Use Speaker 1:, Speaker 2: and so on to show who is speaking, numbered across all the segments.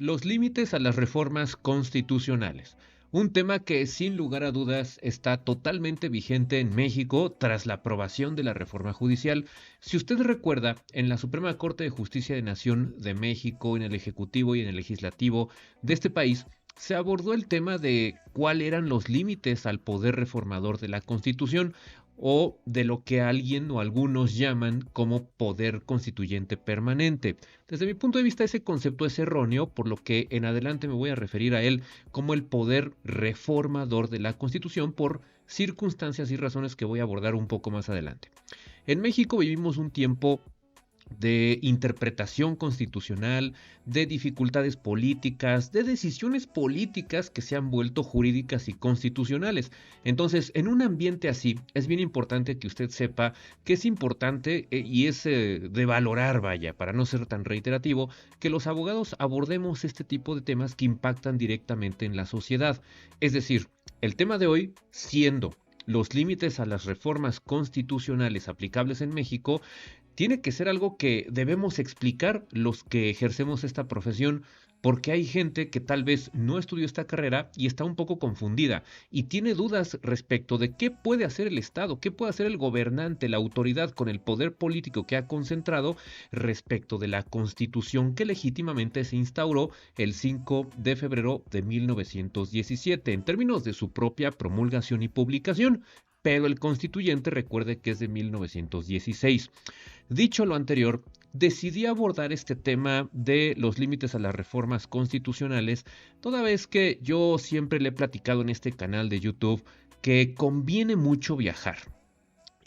Speaker 1: Los límites a las reformas constitucionales. Un tema que sin lugar a dudas está totalmente vigente en México tras la aprobación de la reforma judicial. Si usted recuerda, en la Suprema Corte de Justicia de Nación de México, en el Ejecutivo y en el Legislativo de este país, se abordó el tema de cuáles eran los límites al poder reformador de la Constitución o de lo que alguien o algunos llaman como poder constituyente permanente. Desde mi punto de vista, ese concepto es erróneo, por lo que en adelante me voy a referir a él como el poder reformador de la Constitución por circunstancias y razones que voy a abordar un poco más adelante. En México vivimos un tiempo de interpretación constitucional, de dificultades políticas, de decisiones políticas que se han vuelto jurídicas y constitucionales. Entonces, en un ambiente así, es bien importante que usted sepa que es importante y es de valorar, vaya, para no ser tan reiterativo, que los abogados abordemos este tipo de temas que impactan directamente en la sociedad. Es decir, el tema de hoy siendo los límites a las reformas constitucionales aplicables en México, tiene que ser algo que debemos explicar los que ejercemos esta profesión, porque hay gente que tal vez no estudió esta carrera y está un poco confundida y tiene dudas respecto de qué puede hacer el Estado, qué puede hacer el gobernante, la autoridad con el poder político que ha concentrado respecto de la Constitución que legítimamente se instauró el 5 de febrero de 1917 en términos de su propia promulgación y publicación. Pero el constituyente recuerde que es de 1916. Dicho lo anterior, decidí abordar este tema de los límites a las reformas constitucionales, toda vez que yo siempre le he platicado en este canal de YouTube que conviene mucho viajar.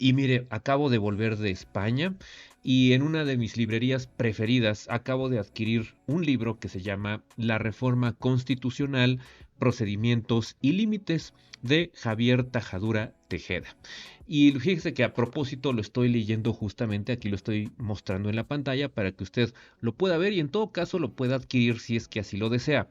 Speaker 1: Y mire, acabo de volver de España y en una de mis librerías preferidas acabo de adquirir un libro que se llama La Reforma Constitucional, Procedimientos y Límites de Javier Tajadura Tejeda. Y fíjese que a propósito lo estoy leyendo justamente, aquí lo estoy mostrando en la pantalla para que usted lo pueda ver y en todo caso lo pueda adquirir si es que así lo desea.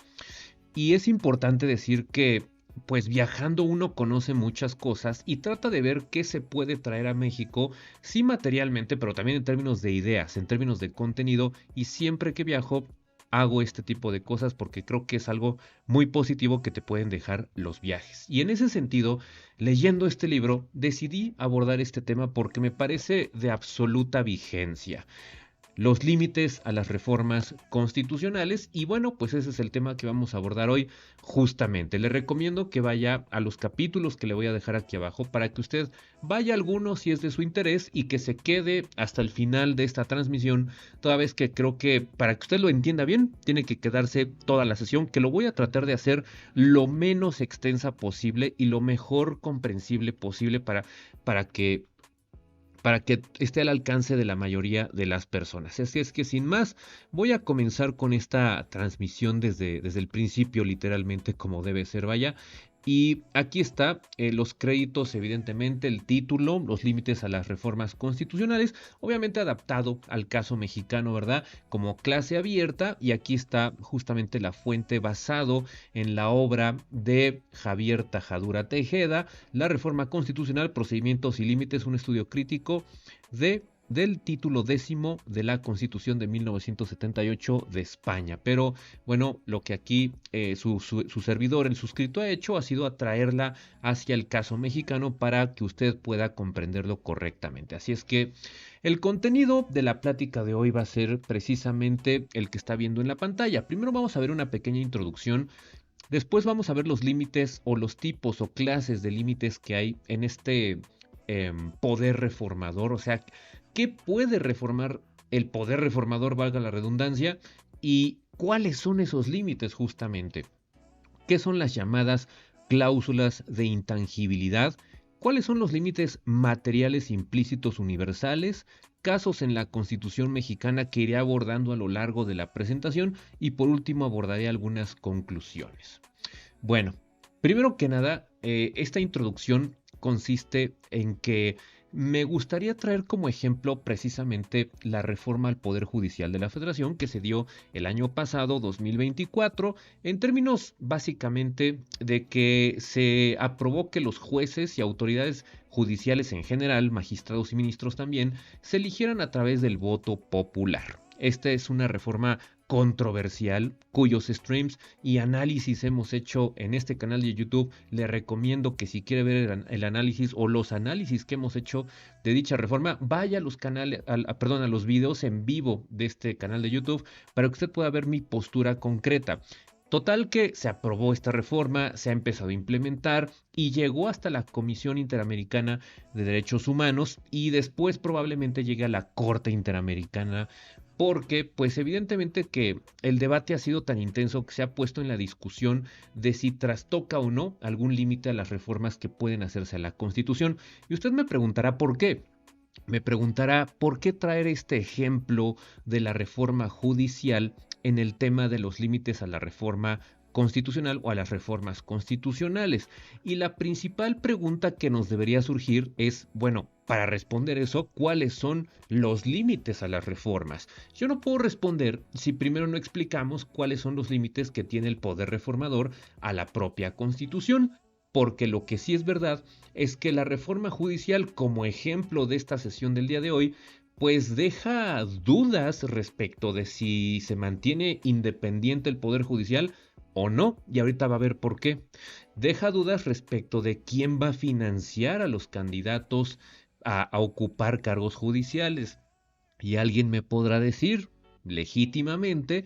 Speaker 1: Y es importante decir que pues viajando uno conoce muchas cosas y trata de ver qué se puede traer a México, sí materialmente, pero también en términos de ideas, en términos de contenido, y siempre que viajo hago este tipo de cosas porque creo que es algo muy positivo que te pueden dejar los viajes. Y en ese sentido, leyendo este libro, decidí abordar este tema porque me parece de absoluta vigencia los límites a las reformas constitucionales y bueno, pues ese es el tema que vamos a abordar hoy justamente. Le recomiendo que vaya a los capítulos que le voy a dejar aquí abajo para que usted vaya a alguno si es de su interés y que se quede hasta el final de esta transmisión, toda vez que creo que para que usted lo entienda bien, tiene que quedarse toda la sesión, que lo voy a tratar de hacer lo menos extensa posible y lo mejor comprensible posible para que esté al alcance de la mayoría de las personas. Así es que sin más, voy a comenzar con esta transmisión desde el principio, literalmente como debe ser, vaya. Y aquí está los créditos, evidentemente, el título, los límites a las reformas constitucionales, obviamente adaptado al caso mexicano, ¿verdad? Como clase abierta, y aquí está justamente la fuente basado en la obra de Javier Tajadura Tejeda, La Reforma Constitucional, Procedimientos y Límites, un estudio crítico del título décimo de la Constitución de 1978 de España. Pero bueno, lo que aquí su servidor, el suscrito, ha hecho ha sido atraerla hacia el caso mexicano para que usted pueda comprenderlo correctamente. Así es que el contenido de la plática de hoy va a ser precisamente el que está viendo en la pantalla. Primero vamos a ver una pequeña introducción. Después vamos a ver los límites o los tipos o clases de límites que hay en este poder reformador, o sea, ¿qué puede reformar el poder reformador, valga la redundancia? ¿Y cuáles son esos límites justamente? ¿Qué son las llamadas cláusulas de intangibilidad? ¿Cuáles son los límites materiales implícitos universales? Casos en la Constitución mexicana que iré abordando a lo largo de la presentación y por último abordaré algunas conclusiones. Bueno, primero que nada, esta introducción consiste en que me gustaría traer como ejemplo precisamente la reforma al Poder Judicial de la Federación que se dio el año pasado, 2024, en términos básicamente de que se aprobó que los jueces y autoridades judiciales en general, magistrados y ministros también, se eligieran a través del voto popular. Esta es una reforma controversial cuyos streams y análisis hemos hecho en este canal de YouTube. Le recomiendo que si quiere ver el análisis o los análisis que hemos hecho de dicha reforma, vaya a los canales, a los videos en vivo de este canal de YouTube para que usted pueda ver mi postura concreta. Total que se aprobó esta reforma, se ha empezado a implementar y llegó hasta la Comisión Interamericana de Derechos Humanos y después probablemente llegue a la Corte Interamericana porque pues evidentemente que el debate ha sido tan intenso que se ha puesto en la discusión de si trastoca o no algún límite a las reformas que pueden hacerse a la Constitución. Y usted me preguntará por qué. Me preguntará por qué traer este ejemplo de la reforma judicial en el tema de los límites a la reforma constitucional o a las reformas constitucionales. Y la principal pregunta que nos debería surgir es, bueno, para responder eso, ¿cuáles son los límites a las reformas? Yo no puedo responder si primero no explicamos cuáles son los límites que tiene el poder reformador a la propia Constitución. Porque lo que sí es verdad es que la reforma judicial, como ejemplo de esta sesión del día de hoy, pues deja dudas respecto de si se mantiene independiente el Poder Judicial o no, y ahorita va a ver por qué. Deja dudas respecto de quién va a financiar a los candidatos a ocupar cargos judiciales. Y alguien me podrá decir, legítimamente,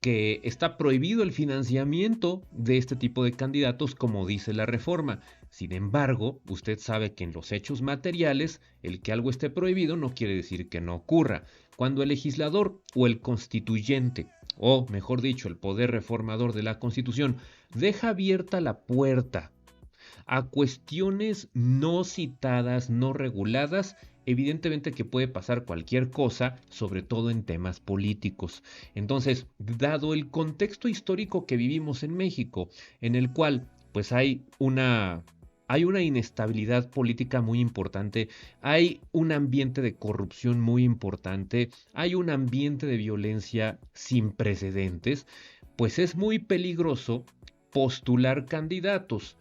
Speaker 1: que está prohibido el financiamiento de este tipo de candidatos como dice la reforma. Sin embargo, usted sabe que en los hechos materiales, el que algo esté prohibido no quiere decir que no ocurra. Cuando el legislador o el constituyente, o mejor dicho, el poder reformador de la Constitución, deja abierta la puerta a cuestiones no citadas, no reguladas, evidentemente que puede pasar cualquier cosa, sobre todo en temas políticos. Entonces, dado el contexto histórico que vivimos en México, en el cual pues hay una inestabilidad política muy importante, hay un ambiente de corrupción muy importante, hay un ambiente de violencia sin precedentes, pues es muy peligroso postular candidatos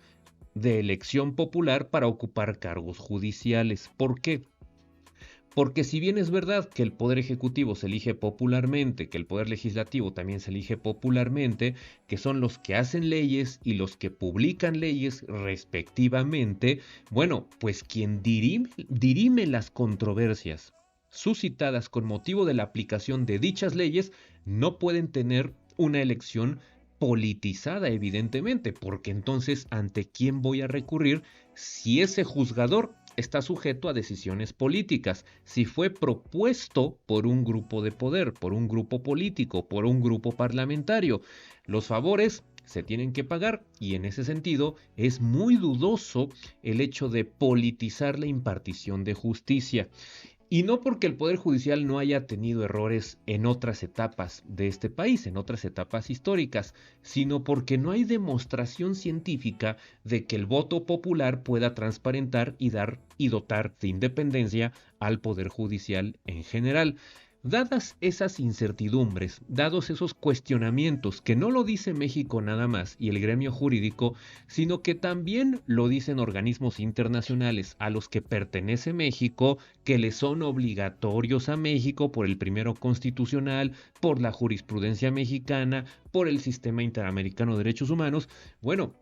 Speaker 1: de elección popular para ocupar cargos judiciales. ¿Por qué? Porque si bien es verdad que el Poder Ejecutivo se elige popularmente, que el Poder Legislativo también se elige popularmente, que son los que hacen leyes y los que publican leyes respectivamente, bueno, pues quien dirime las controversias suscitadas con motivo de la aplicación de dichas leyes no pueden tener una elección politizada, evidentemente, porque entonces ¿ante quién voy a recurrir si ese juzgador está sujeto a decisiones políticas? Si fue propuesto por un grupo de poder, por un grupo político, por un grupo parlamentario, los favores se tienen que pagar y en ese sentido es muy dudoso el hecho de politizar la impartición de justicia. Y no porque el Poder Judicial no haya tenido errores en otras etapas de este país, en otras etapas históricas, sino porque no hay demostración científica de que el voto popular pueda transparentar y dar y dotar de independencia al Poder Judicial en general. Dadas esas incertidumbres, dados esos cuestionamientos que no lo dice México nada más y el gremio jurídico, sino que también lo dicen organismos internacionales a los que pertenece México, que le son obligatorios a México por el primero constitucional, por la jurisprudencia mexicana, por el sistema interamericano de derechos humanos, bueno,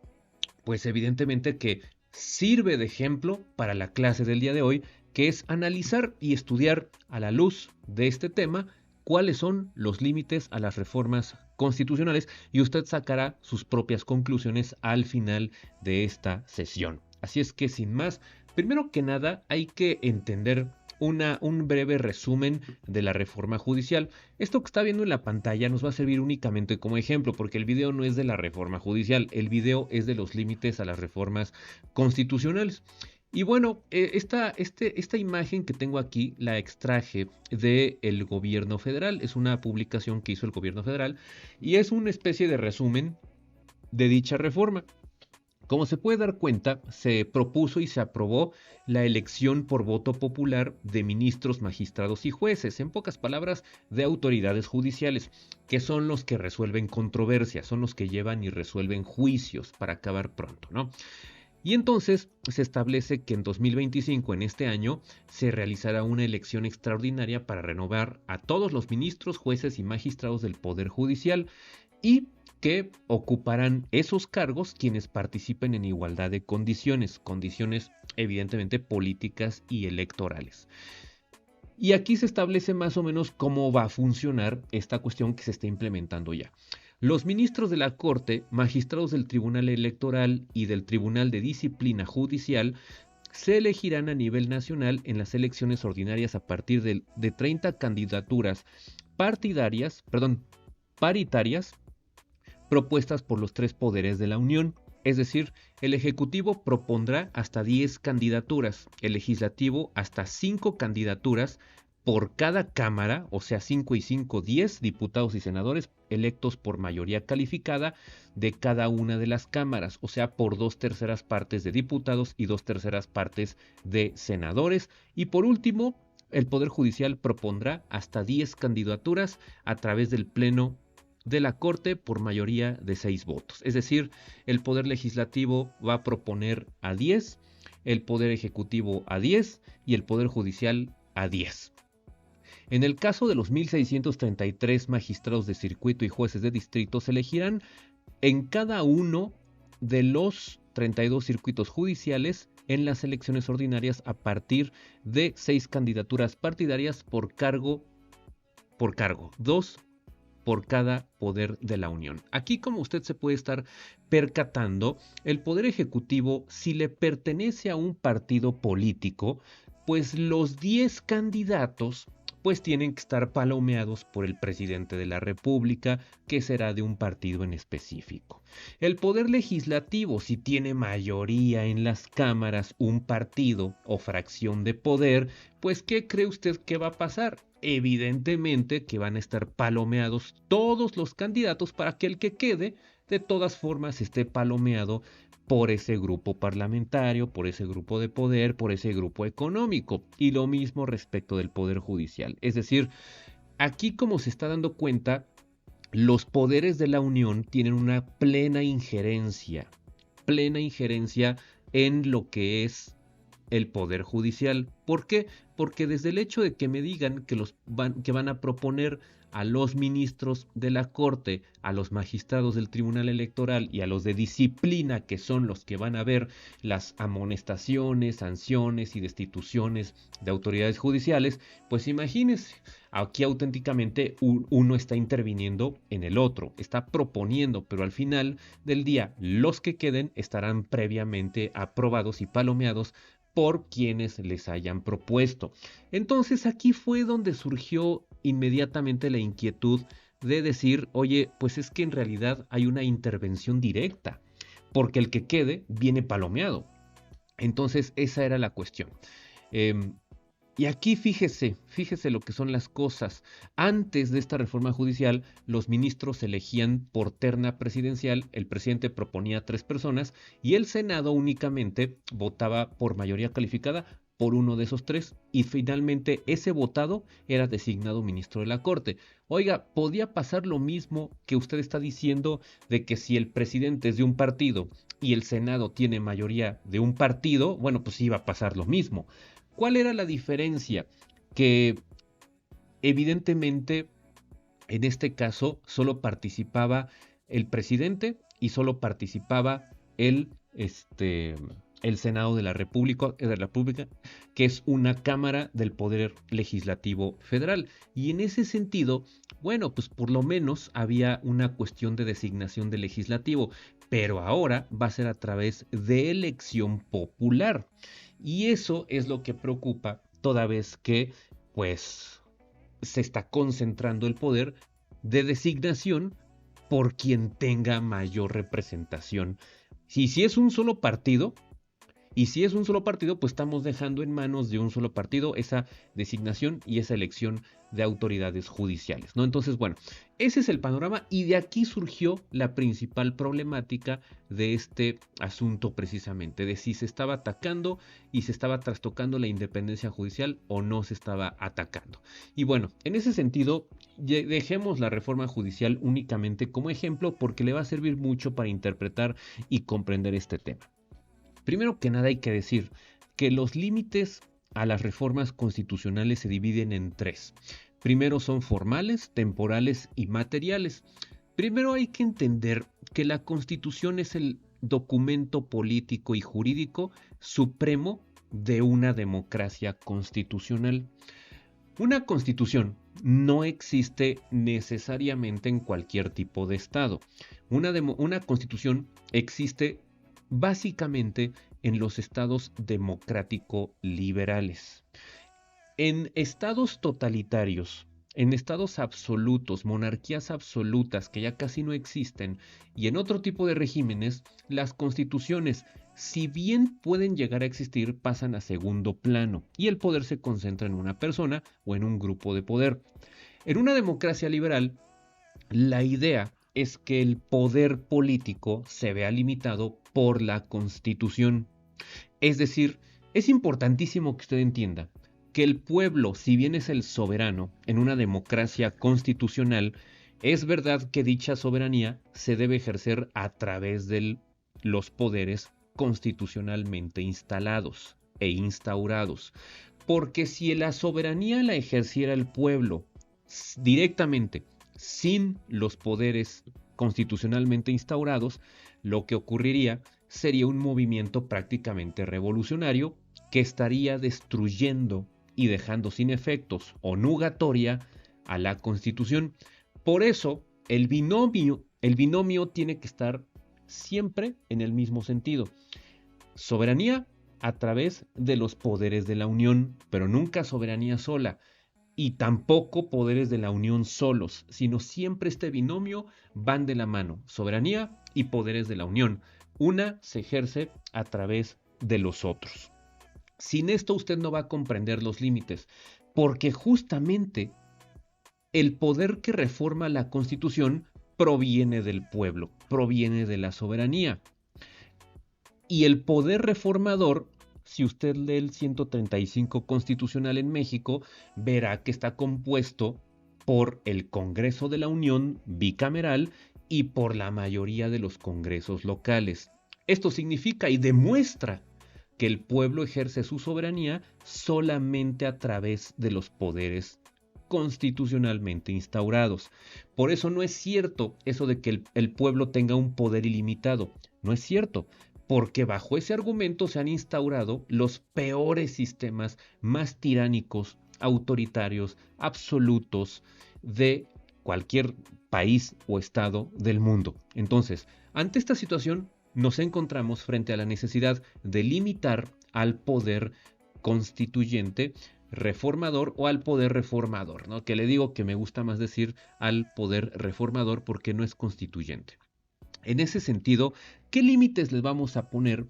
Speaker 1: pues evidentemente que sirve de ejemplo para la clase del día de hoy, que es analizar y estudiar a la luz de este tema cuáles son los límites a las reformas constitucionales y usted sacará sus propias conclusiones al final de esta sesión. Así es que sin más, primero que nada hay que entender un breve resumen de la reforma judicial. Esto que está viendo en la pantalla nos va a servir únicamente como ejemplo, porque el video no es de la reforma judicial, el video es de los límites a las reformas constitucionales. Y bueno, esta imagen que tengo aquí la extraje del gobierno federal. Es una publicación que hizo el gobierno federal y es una especie de resumen de dicha reforma. Como se puede dar cuenta, se propuso y se aprobó la elección por voto popular de ministros, magistrados y jueces, en pocas palabras, de autoridades judiciales, que son los que resuelven controversias, son los que llevan y resuelven juicios para acabar pronto, ¿no? Y entonces se establece que en 2025, en este año, se realizará una elección extraordinaria para renovar a todos los ministros, jueces y magistrados del Poder Judicial y que ocuparán esos cargos quienes participen en igualdad de condiciones, condiciones evidentemente políticas y electorales. Y aquí se establece más o menos cómo va a funcionar esta cuestión que se está implementando ya. Los ministros de la Corte, magistrados del Tribunal Electoral y del Tribunal de Disciplina Judicial se elegirán a nivel nacional en las elecciones ordinarias a partir de 30 candidaturas paritarias propuestas por los tres poderes de la Unión. Es decir, el Ejecutivo propondrá hasta 10 candidaturas, el Legislativo hasta 5 candidaturas por cada Cámara, o sea 5 y 5, 10 diputados y senadores electos por mayoría calificada de cada una de las cámaras, o sea por 2/3 partes de diputados y 2/3 partes de senadores. Y por último, el Poder Judicial propondrá hasta 10 candidaturas a través del Pleno de la Corte por mayoría de 6 votos. Es decir, el Poder Legislativo va a proponer a 10, el Poder Ejecutivo a 10 y el Poder Judicial a 10. En el caso de los 1.633 magistrados de circuito y jueces de distrito, se elegirán en cada uno de los 32 circuitos judiciales en las elecciones ordinarias a partir de 6 candidaturas partidarias por cargo, 2 por cada poder de la Unión. Aquí, como usted se puede estar percatando, el Poder Ejecutivo, si le pertenece a un partido político, pues los 10 candidatos pues tienen que estar palomeados por el presidente de la República, que será de un partido en específico. El Poder Legislativo, si tiene mayoría en las cámaras, un partido o fracción de poder, pues ¿qué cree usted que va a pasar? Evidentemente que van a estar palomeados todos los candidatos para que el que quede, de todas formas, esté palomeado por ese grupo parlamentario, por ese grupo de poder, por ese grupo económico. Y lo mismo respecto del Poder Judicial. Es decir, aquí como se está dando cuenta, los poderes de la Unión tienen una plena injerencia en lo que es el Poder Judicial. ¿Por qué? Porque desde el hecho de que me digan que van a proponer a los ministros de la Corte, a los magistrados del Tribunal Electoral y a los de disciplina, que son los que van a ver las amonestaciones, sanciones y destituciones de autoridades judiciales, pues imagínense, aquí auténticamente uno está interviniendo en el otro, está proponiendo, pero al final del día los que queden estarán previamente aprobados y palomeados por quienes les hayan propuesto. Entonces aquí fue donde surgió inmediatamente la inquietud de decir, oye, pues es que en realidad hay una intervención directa, porque el que quede viene palomeado. Entonces esa era la cuestión. Y aquí fíjese lo que son las cosas. Antes de esta reforma judicial, los ministros se elegían por terna presidencial, el presidente proponía 3 personas y el Senado únicamente votaba por mayoría calificada por uno de esos 3 y finalmente ese votado era designado ministro de la Corte. Oiga, podía pasar lo mismo que usted está diciendo de que si el presidente es de un partido y el Senado tiene mayoría de un partido, bueno, pues iba a pasar lo mismo. ¿Cuál era la diferencia? Que evidentemente en este caso solo participaba el presidente y solo participaba el Senado de la República, que es una cámara del Poder Legislativo Federal. Y en ese sentido, bueno, pues por lo menos había una cuestión de designación del legislativo, pero ahora va a ser a través de elección popular. Y eso es lo que preocupa toda vez que, pues, se está concentrando el poder de designación por quien tenga mayor representación. Si es un solo partido, pues estamos dejando en manos de un solo partido esa designación y esa elección de autoridades judiciales, ¿no? Entonces, bueno, ese es el panorama y de aquí surgió la principal problemática de este asunto precisamente, de si se estaba atacando y se estaba trastocando la independencia judicial o no se estaba atacando. Y bueno, en ese sentido, dejemos la reforma judicial únicamente como ejemplo porque le va a servir mucho para interpretar y comprender este tema. Primero que nada hay que decir que los límites a las reformas constitucionales se dividen en tres. Primero son formales, temporales y materiales. Primero hay que entender que la Constitución es el documento político y jurídico supremo de una democracia constitucional. Una constitución no existe necesariamente en cualquier tipo de estado. Una constitución existe básicamente en los estados democrático-liberales. En estados totalitarios, en estados absolutos, monarquías absolutas que ya casi no existen, y en otro tipo de regímenes, las constituciones, si bien pueden llegar a existir, pasan a segundo plano y el poder se concentra en una persona o en un grupo de poder. En una democracia liberal, la idea es que el poder político se vea limitado por la Constitución. Es decir, es importantísimo que usted entienda que el pueblo, si bien es el soberano en una democracia constitucional, es verdad que dicha soberanía se debe ejercer a través de los poderes constitucionalmente instalados e instaurados. Porque si la soberanía la ejerciera el pueblo directamente, sin los poderes constitucionalmente instaurados, lo que ocurriría sería un movimiento prácticamente revolucionario que estaría destruyendo y dejando sin efectos o nugatoria a la Constitución. Por eso, el binomio tiene que estar siempre en el mismo sentido. Soberanía a través de los poderes de la Unión, pero nunca soberanía sola. Y tampoco poderes de la Unión solos, sino siempre este binomio van de la mano, soberanía y poderes de la Unión. Una se ejerce a través de los otros. Sin esto usted no va a comprender los límites, porque justamente el poder que reforma la Constitución proviene del pueblo, proviene de la soberanía. Y el poder reformador, si usted lee el 135 constitucional en México, verá que está compuesto por el Congreso de la Unión bicameral y por la mayoría de los congresos locales. Esto significa y demuestra que el pueblo ejerce su soberanía solamente a través de los poderes constitucionalmente instaurados. Por eso no es cierto eso de que el pueblo tenga un poder ilimitado. No es cierto, porque bajo ese argumento se han instaurado los peores sistemas más tiránicos, autoritarios, absolutos de cualquier país o estado del mundo. Entonces, ante esta situación, nos encontramos frente a la necesidad de limitar al poder constituyente reformador o al poder reformador, ¿no? Que le digo que me gusta más decir al poder reformador porque no es constituyente. En ese sentido, ¿qué límites les vamos a poner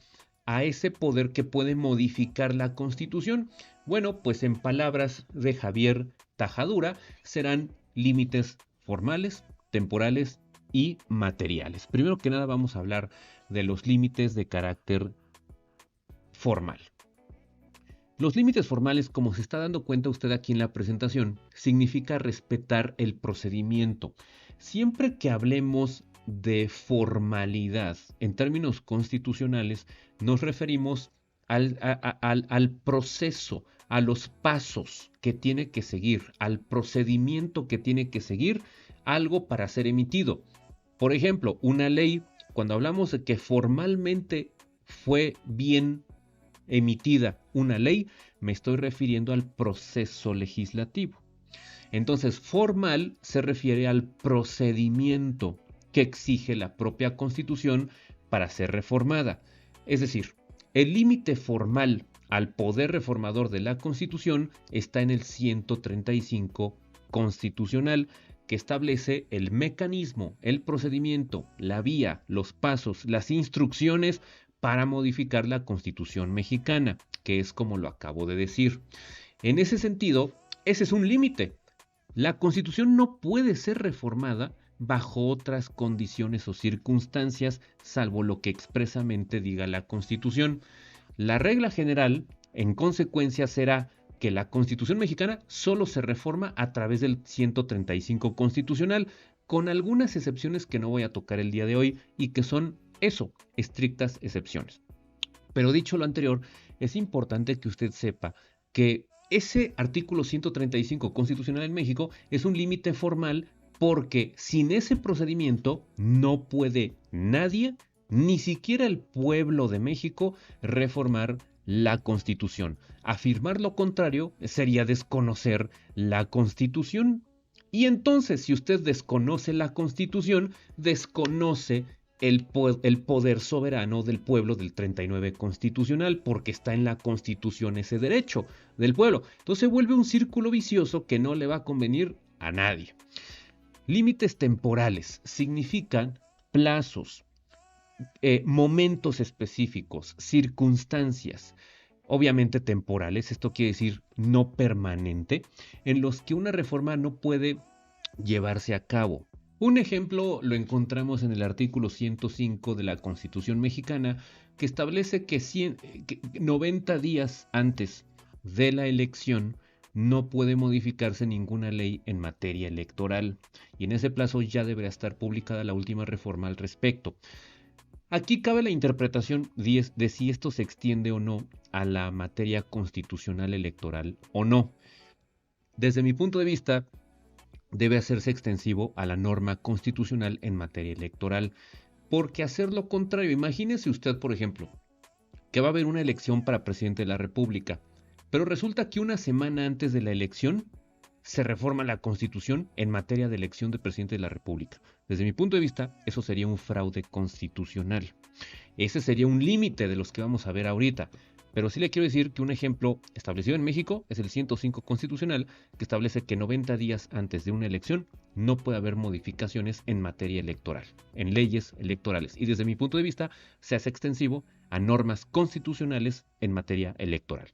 Speaker 1: a ese poder que puede modificar la Constitución? Bueno, pues en palabras de Javier Tajadura, serán límites formales, temporales y materiales. Primero que nada vamos a hablar de los límites de carácter formal. Los límites formales, como se está dando cuenta usted aquí en la presentación, significa respetar el procedimiento. Siempre que hablemos de formalidad en términos constitucionales, nos referimos al proceso, a los pasos que tiene que seguir, al procedimiento que tiene que seguir algo para ser emitido. Por ejemplo, una ley, cuando hablamos de que formalmente fue bien emitida una ley, me estoy refiriendo al proceso legislativo. Entonces, formal se refiere al procedimiento que exige la propia Constitución para ser reformada. Es decir, el límite formal al poder reformador de la Constitución está en el 135 constitucional, que establece el mecanismo, el procedimiento, la vía, los pasos, las instrucciones para modificar la Constitución mexicana, que es como lo acabo de decir. En ese sentido, ese es un límite. La Constitución no puede ser reformada bajo otras condiciones o circunstancias, salvo lo que expresamente diga la Constitución. La regla general, en consecuencia, será que la Constitución mexicana solo se reforma a través del 135 constitucional, con algunas excepciones que no voy a tocar el día de hoy y que son eso, estrictas excepciones. Pero dicho lo anterior, es importante que usted sepa que ese artículo 135 constitucional en México es un límite formal porque sin ese procedimiento no puede nadie, ni siquiera el pueblo de México, reformar la Constitución. Afirmar lo contrario sería desconocer la Constitución. Y entonces, si usted desconoce la Constitución, desconoce el poder soberano del pueblo del 39 constitucional, porque está en la Constitución ese derecho del pueblo. Entonces se vuelve un círculo vicioso que no le va a convenir a nadie. Límites temporales significan plazos, momentos específicos, circunstancias, obviamente temporales, esto quiere decir no permanente, en los que una reforma no puede llevarse a cabo. Un ejemplo lo encontramos en el artículo 105 de la Constitución mexicana, que establece que 90 días antes de la elección no puede modificarse ninguna ley en materia electoral, y en ese plazo ya deberá estar publicada la última reforma al respecto. Aquí cabe la interpretación de si esto se extiende o no a la materia constitucional electoral o no. Desde mi punto de vista, debe hacerse extensivo a la norma constitucional en materia electoral, porque hacer lo contrario, imagínese usted, por ejemplo, que va a haber una elección para presidente de la República, pero resulta que una semana antes de la elección se reforma la Constitución en materia de elección de presidente de la República. Desde mi punto de vista, eso sería un fraude constitucional. Ese sería un límite de los que vamos a ver ahorita. Pero sí le quiero decir que un ejemplo establecido en México es el 105 constitucional, que establece que 90 días antes de una elección no puede haber modificaciones en materia electoral, en leyes electorales. Y desde mi punto de vista, se hace extensivo a normas constitucionales en materia electoral.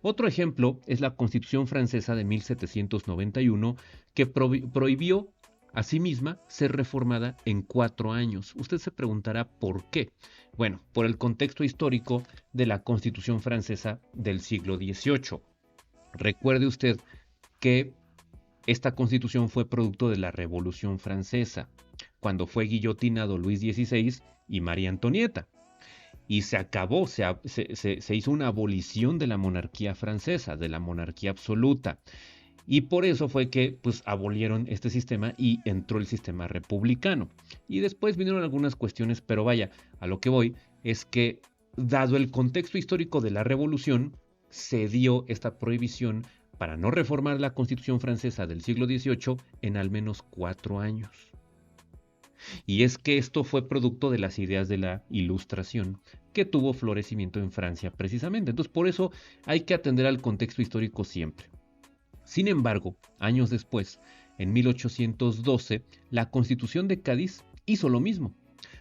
Speaker 1: Otro ejemplo es la Constitución francesa de 1791, que prohibió a sí misma ser reformada en 4 años. Usted se preguntará por qué. Bueno, por el contexto histórico de la Constitución francesa del siglo XVIII. Recuerde usted que esta Constitución fue producto de la Revolución Francesa, cuando fue guillotinado Luis XVI y María Antonieta. Y se acabó, se hizo una abolición de la monarquía francesa, de la monarquía absoluta. Y por eso fue que abolieron este sistema y entró el sistema republicano. Y después vinieron algunas cuestiones, pero vaya, a lo que voy es que, dado el contexto histórico de la revolución, se dio esta prohibición para no reformar la Constitución francesa del siglo XVIII en al menos 4 años. Y es que esto fue producto de las ideas de la Ilustración, que tuvo florecimiento en Francia precisamente. Entonces, por eso hay que atender al contexto histórico siempre. Sin embargo, años después, en 1812, la Constitución de Cádiz hizo lo mismo.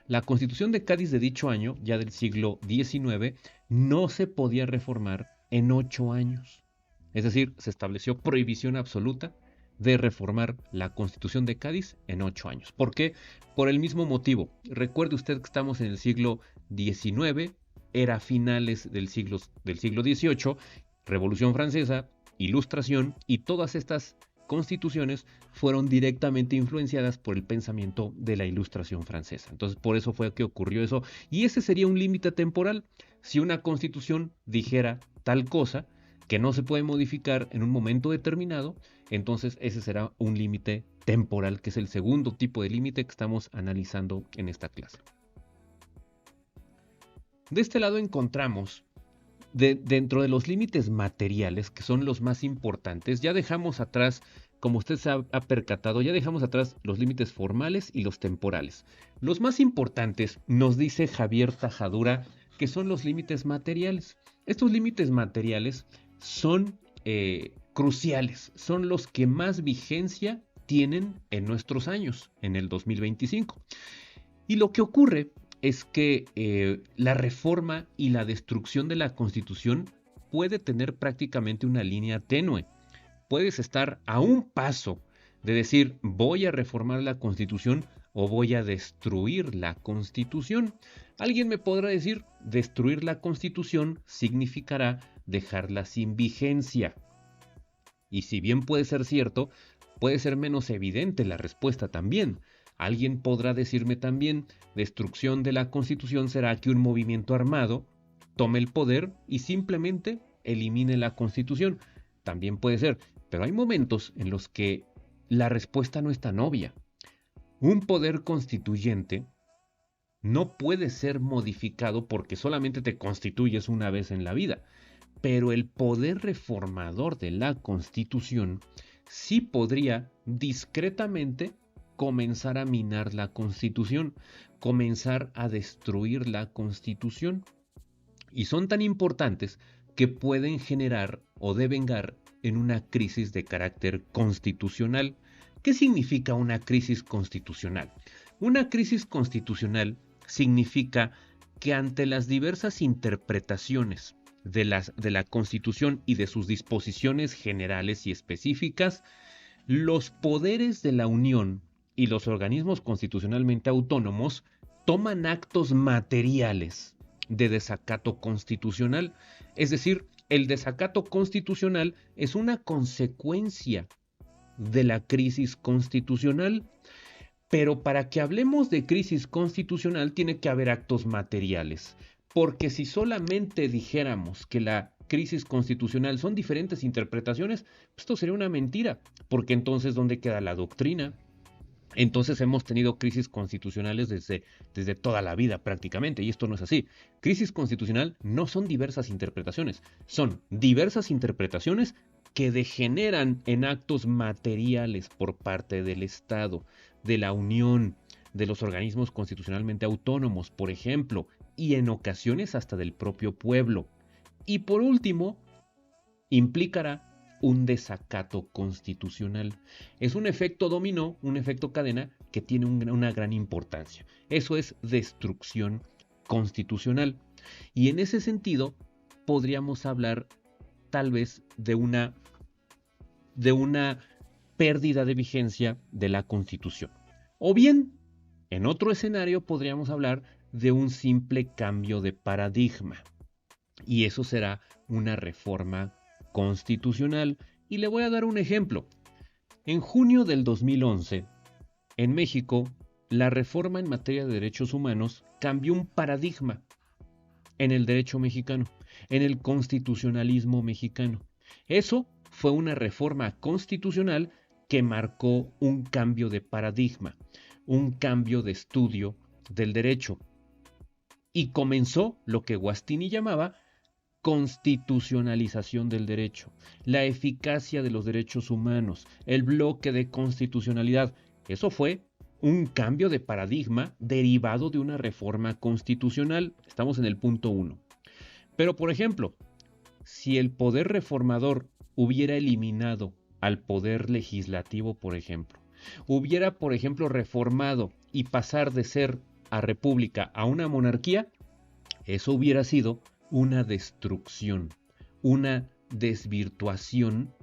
Speaker 1: La Constitución de Cádiz de dicho año, ya del siglo XIX, no se podía reformar en 8 años. Es decir, se estableció prohibición absoluta de reformar la Constitución de Cádiz en 8 años. ¿Por qué? Por el mismo motivo. Recuerde usted que estamos en el siglo XIX, era finales del siglo XVIII, Revolución Francesa, Ilustración, y todas estas constituciones fueron directamente influenciadas por el pensamiento de la Ilustración francesa. Entonces, por eso fue que ocurrió eso, y ese sería un límite temporal. Si una constitución dijera tal cosa que no se puede modificar en un momento determinado, entonces ese será un límite temporal, que es el segundo tipo de límite que estamos analizando en esta clase. De este lado encontramos, dentro de los límites materiales, que son los más importantes, ya dejamos atrás, como usted se ha percatado, ya dejamos atrás los límites formales y los temporales. Los más importantes, nos dice Javier Tajadura, que son los límites materiales. Estos límites materiales son cruciales, son los que más vigencia tienen en nuestros años, en el 2025. Y lo que ocurre es que la reforma y la destrucción de la Constitución puede tener prácticamente una línea tenue. Puedes estar a un paso de decir voy a reformar la Constitución o voy a destruir la Constitución. Alguien me podrá decir, destruir la Constitución significará dejarla sin vigencia. Y si bien puede ser cierto, puede ser menos evidente la respuesta también. Alguien podrá decirme también, destrucción de la Constitución será que un movimiento armado tome el poder y simplemente elimine la Constitución. También puede ser, pero hay momentos en los que la respuesta no es tan obvia. Un poder constituyente no puede ser modificado porque solamente te constituyes una vez en la vida, pero el poder reformador de la Constitución sí podría discretamente comenzar a minar la Constitución, comenzar a destruir la Constitución. Y son tan importantes que pueden generar o devengar en una crisis de carácter constitucional. ¿Qué significa una crisis constitucional? Una crisis constitucional significa que ante las diversas interpretaciones de la Constitución y de sus disposiciones generales y específicas, los poderes de la Unión y los organismos constitucionalmente autónomos toman actos materiales de desacato constitucional. Es decir, el desacato constitucional es una consecuencia de la crisis constitucional. Pero para que hablemos de crisis constitucional tiene que haber actos materiales, porque si solamente dijéramos que la crisis constitucional son diferentes interpretaciones, pues esto sería una mentira, porque entonces ¿dónde queda la doctrina? Entonces hemos tenido crisis constitucionales desde toda la vida prácticamente, y esto no es así. Crisis constitucional no son diversas interpretaciones, son diversas interpretaciones que degeneran en actos materiales por parte del Estado, de la Unión, de los organismos constitucionalmente autónomos, por ejemplo, y en ocasiones hasta del propio pueblo. Y por último, implicará un desacato constitucional. Es un efecto dominó, un efecto cadena que tiene una gran importancia. Eso es destrucción constitucional. Y en ese sentido, podríamos hablar tal vez de una pérdida de vigencia de la Constitución. O bien, en otro escenario podríamos hablar de un simple cambio de paradigma. Y eso será una reforma constitucional. Y le voy a dar un ejemplo. En junio del 2011, en México, la reforma en materia de derechos humanos cambió un paradigma en el derecho mexicano, en el constitucionalismo mexicano. Eso fue una reforma constitucional que marcó un cambio de paradigma, un cambio de estudio del derecho. Y comenzó lo que Guastini llamaba constitucionalización del derecho, la eficacia de los derechos humanos, el bloque de constitucionalidad. Eso fue un cambio de paradigma derivado de una reforma constitucional. Estamos en el punto 1. Pero, por ejemplo, si el poder reformador hubiera eliminado al poder legislativo, por ejemplo, hubiera, por ejemplo, reformado y pasar de ser a república a una monarquía, eso hubiera sido una destrucción, una desvirtuación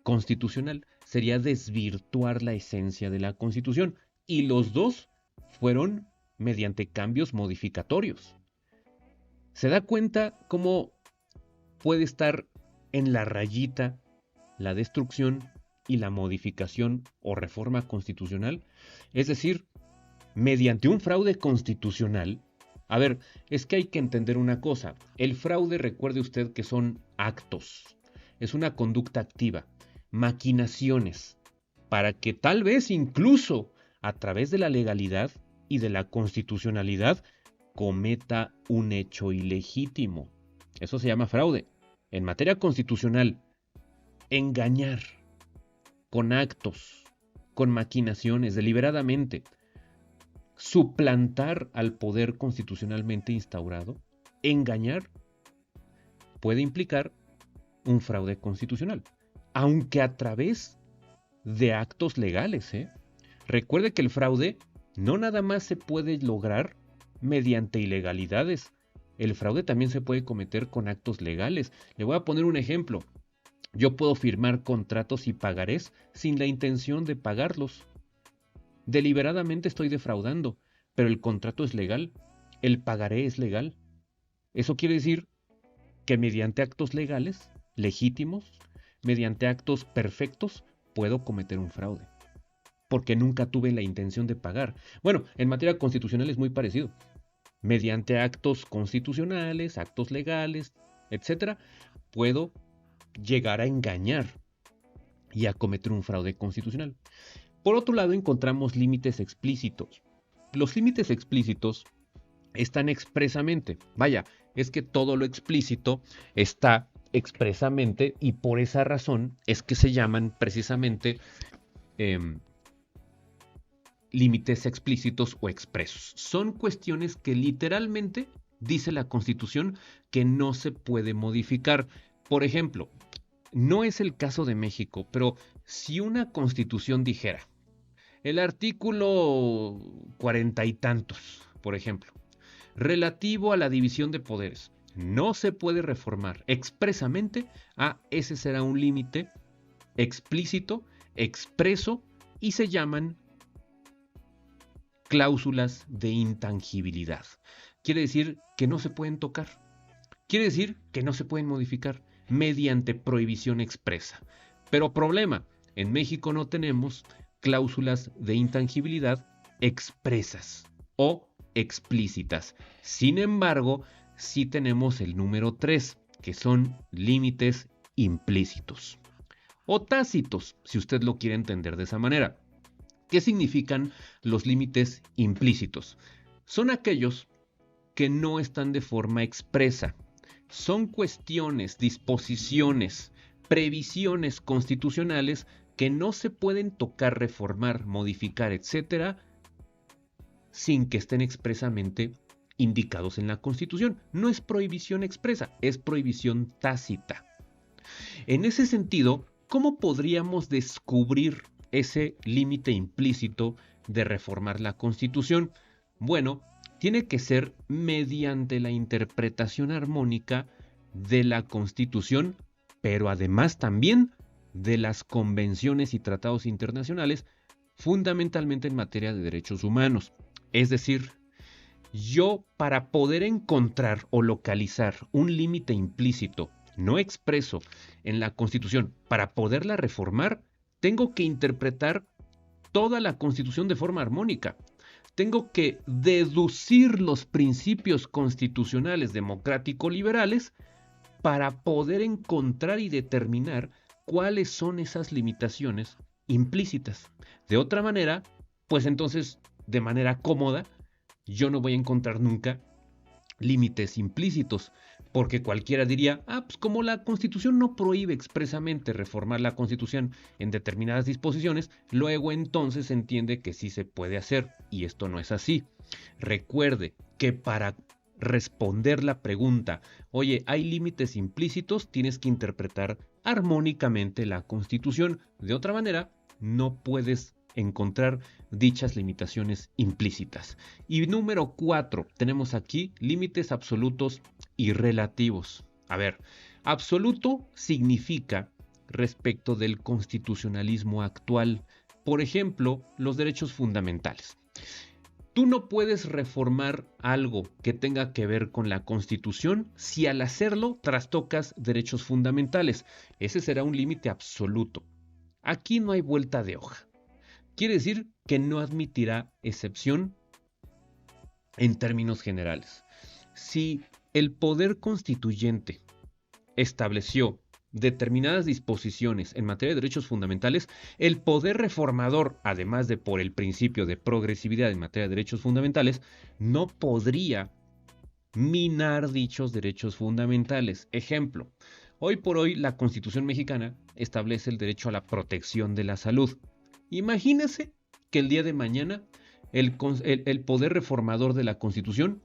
Speaker 1: constitucional. Sería desvirtuar la esencia de la Constitución. Y los dos fueron mediante cambios modificatorios. ¿Se da cuenta cómo puede estar en la rayita la destrucción y la modificación o reforma constitucional? Es decir, mediante un fraude constitucional. A ver, es que hay que entender una cosa. El fraude, recuerde usted que son actos. Es una conducta activa, maquinaciones, para que tal vez incluso a través de la legalidad y de la constitucionalidad cometa un hecho ilegítimo. Eso se llama fraude. En materia constitucional, engañar con actos, con maquinaciones, deliberadamente, suplantar al poder constitucionalmente instaurado, engañar, puede implicar un fraude constitucional, aunque a través de actos legales. Recuerde que el fraude no nada más se puede lograr mediante ilegalidades. El fraude también se puede cometer con actos legales. Le voy a poner un ejemplo. Yo puedo firmar contratos y pagarés sin la intención de pagarlos. Deliberadamente estoy defraudando, pero el contrato es legal, el pagaré es legal. Eso quiere decir que mediante actos legales, legítimos, mediante actos perfectos, puedo cometer un fraude, porque nunca tuve la intención de pagar. Bueno, en materia constitucional es muy parecido. mediante actos constitucionales, actos legales, etcétera, puedo llegar a engañar y a cometer un fraude constitucional. Por otro lado, encontramos límites explícitos. Los límites explícitos están expresamente. Vaya, es que todo lo explícito está expresamente y por esa razón es que se llaman precisamente límites explícitos o expresos. Son cuestiones que literalmente dice la Constitución que no se puede modificar. Por ejemplo, no es el caso de México, pero si una Constitución dijera, el artículo 40 y tantos, por ejemplo, relativo a la división de poderes, no se puede reformar expresamente, ese será un límite explícito, expreso, y se llaman cláusulas de intangibilidad. Quiere decir que no se pueden tocar. Quiere decir que no se pueden modificar mediante prohibición expresa. Pero problema, en México no tenemos cláusulas de intangibilidad expresas o explícitas. Sin embargo, sí tenemos el número 3, que son límites implícitos o tácitos, si usted lo quiere entender de esa manera. ¿Qué significan los límites implícitos? Son aquellos que no están de forma expresa. Son cuestiones, disposiciones, previsiones constitucionales que no se pueden tocar, reformar, modificar, etcétera, sin que estén expresamente indicados en la Constitución. No es prohibición expresa, es prohibición tácita. En ese sentido, ¿cómo podríamos descubrir ese límite implícito de reformar la Constitución? Bueno, tiene que ser mediante la interpretación armónica de la Constitución, pero además también de las convenciones y tratados internacionales, fundamentalmente en materia de derechos humanos. Es decir, yo para poder encontrar o localizar un límite implícito, no expreso, en la Constitución, para poderla reformar, tengo que interpretar toda la Constitución de forma armónica. Tengo que deducir los principios constitucionales democrático-liberales para poder encontrar y determinar cuáles son esas limitaciones implícitas. De otra manera, pues entonces, de manera cómoda, yo no voy a encontrar nunca límites implícitos, porque cualquiera diría, pues como la Constitución no prohíbe expresamente reformar la Constitución en determinadas disposiciones, luego entonces se entiende que sí se puede hacer, y esto no es así. Recuerde que para responder la pregunta, oye, ¿hay límites implícitos? Tienes que interpretar armónicamente la Constitución. De otra manera, no puedes encontrar dichas limitaciones implícitas. Y número 4, tenemos aquí límites absolutos y relativos. A ver, absoluto significa respecto del constitucionalismo actual. Por ejemplo, los derechos fundamentales. Tú no puedes reformar algo que tenga que ver con la Constitución si al hacerlo trastocas derechos fundamentales. Ese será un límite absoluto. Aquí no hay vuelta de hoja. Quiere decir que no admitirá excepción en términos generales. Si el poder constituyente estableció determinadas disposiciones en materia de derechos fundamentales, el poder reformador, además de por el principio de progresividad en materia de derechos fundamentales, no podría minar dichos derechos fundamentales. Ejemplo, hoy por hoy la Constitución mexicana establece el derecho a la protección de la salud. Imagínese que el día de mañana el poder reformador de la Constitución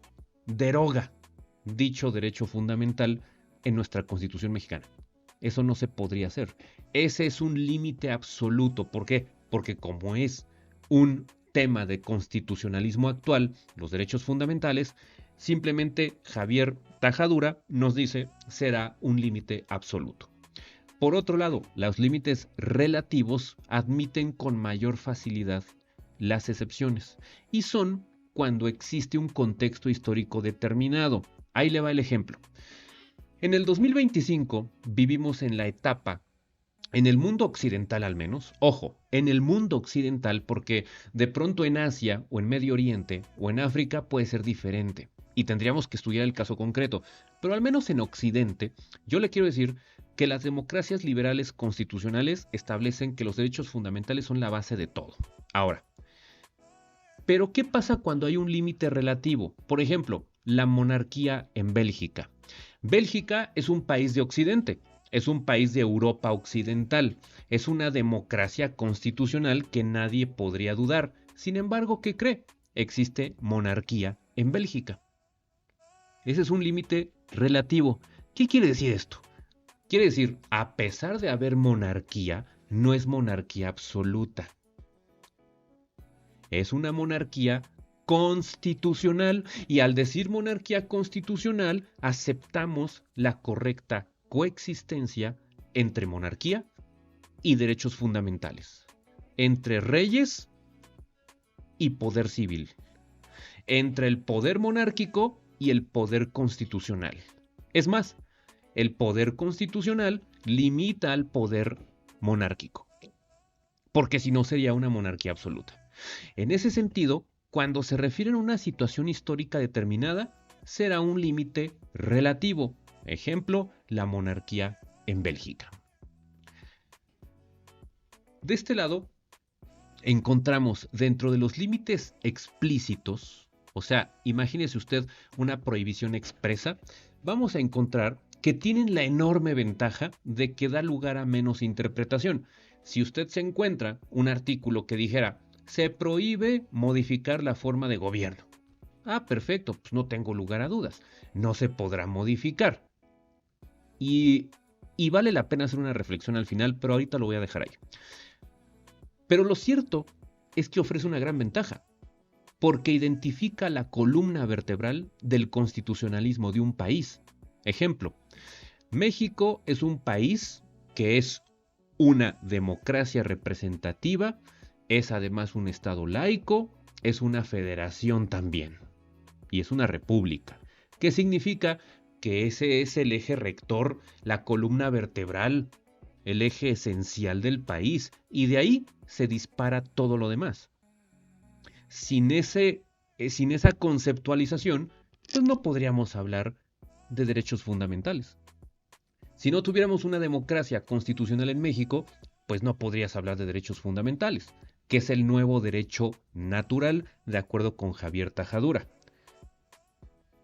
Speaker 1: deroga dicho derecho fundamental en nuestra Constitución mexicana. Eso no se podría hacer. Ese es un límite absoluto. ¿Por qué? Porque como es un tema de constitucionalismo actual, los derechos fundamentales, simplemente Javier Tajadura nos dice será un límite absoluto. Por otro lado, los límites relativos admiten con mayor facilidad las excepciones y son cuando existe un contexto histórico determinado. Ahí le va el ejemplo. En el 2025 vivimos en la etapa, en el mundo occidental al menos, ojo, en el mundo occidental porque de pronto en Asia o en Medio Oriente o en África puede ser diferente. y tendríamos que estudiar el caso concreto. Pero al menos en Occidente, yo le quiero decir que las democracias liberales constitucionales establecen que los derechos fundamentales son la base de todo. Ahora, ¿pero qué pasa cuando hay un límite relativo? Por ejemplo, la monarquía en Bélgica. Bélgica es un país de Occidente, es un país de Europa Occidental, es una democracia constitucional que nadie podría dudar. Sin embargo, ¿qué cree? Existe monarquía en Bélgica. Ese es un límite relativo. ¿Qué quiere decir esto? Quiere decir, a pesar de haber monarquía, no es monarquía absoluta. Es una monarquía constitucional y al decir monarquía constitucional aceptamos la correcta coexistencia entre monarquía y derechos fundamentales, entre reyes y poder civil, entre el poder monárquico y el poder constitucional. Es más, el poder constitucional limita al poder monárquico, porque si no sería una monarquía absoluta. En ese sentido, cuando se refiere a una situación histórica determinada, será un límite relativo. Ejemplo, la monarquía en Bélgica. De este lado, encontramos dentro de los límites explícitos, o sea, imagínese usted una prohibición expresa, vamos a encontrar que tienen la enorme ventaja de que da lugar a menos interpretación. Si usted se encuentra un artículo que dijera, se prohíbe modificar la forma de gobierno. Ah, perfecto, pues no tengo lugar a dudas. No se podrá modificar. Y vale la pena hacer una reflexión al final, pero ahorita lo voy a dejar ahí. Pero lo cierto es que ofrece una gran ventaja, porque identifica la columna vertebral del constitucionalismo de un país. Ejemplo, México es un país que es una democracia representativa, es además un estado laico, es una federación también, y es una república. ¿Qué significa? Que ese es el eje rector, la columna vertebral, el eje esencial del país, y de ahí se dispara todo lo demás. Sin esa conceptualización, pues no podríamos hablar de derechos fundamentales. Si no tuviéramos una democracia constitucional en México, pues no podrías hablar de derechos fundamentales, que es el nuevo derecho natural, de acuerdo con Javier Tajadura.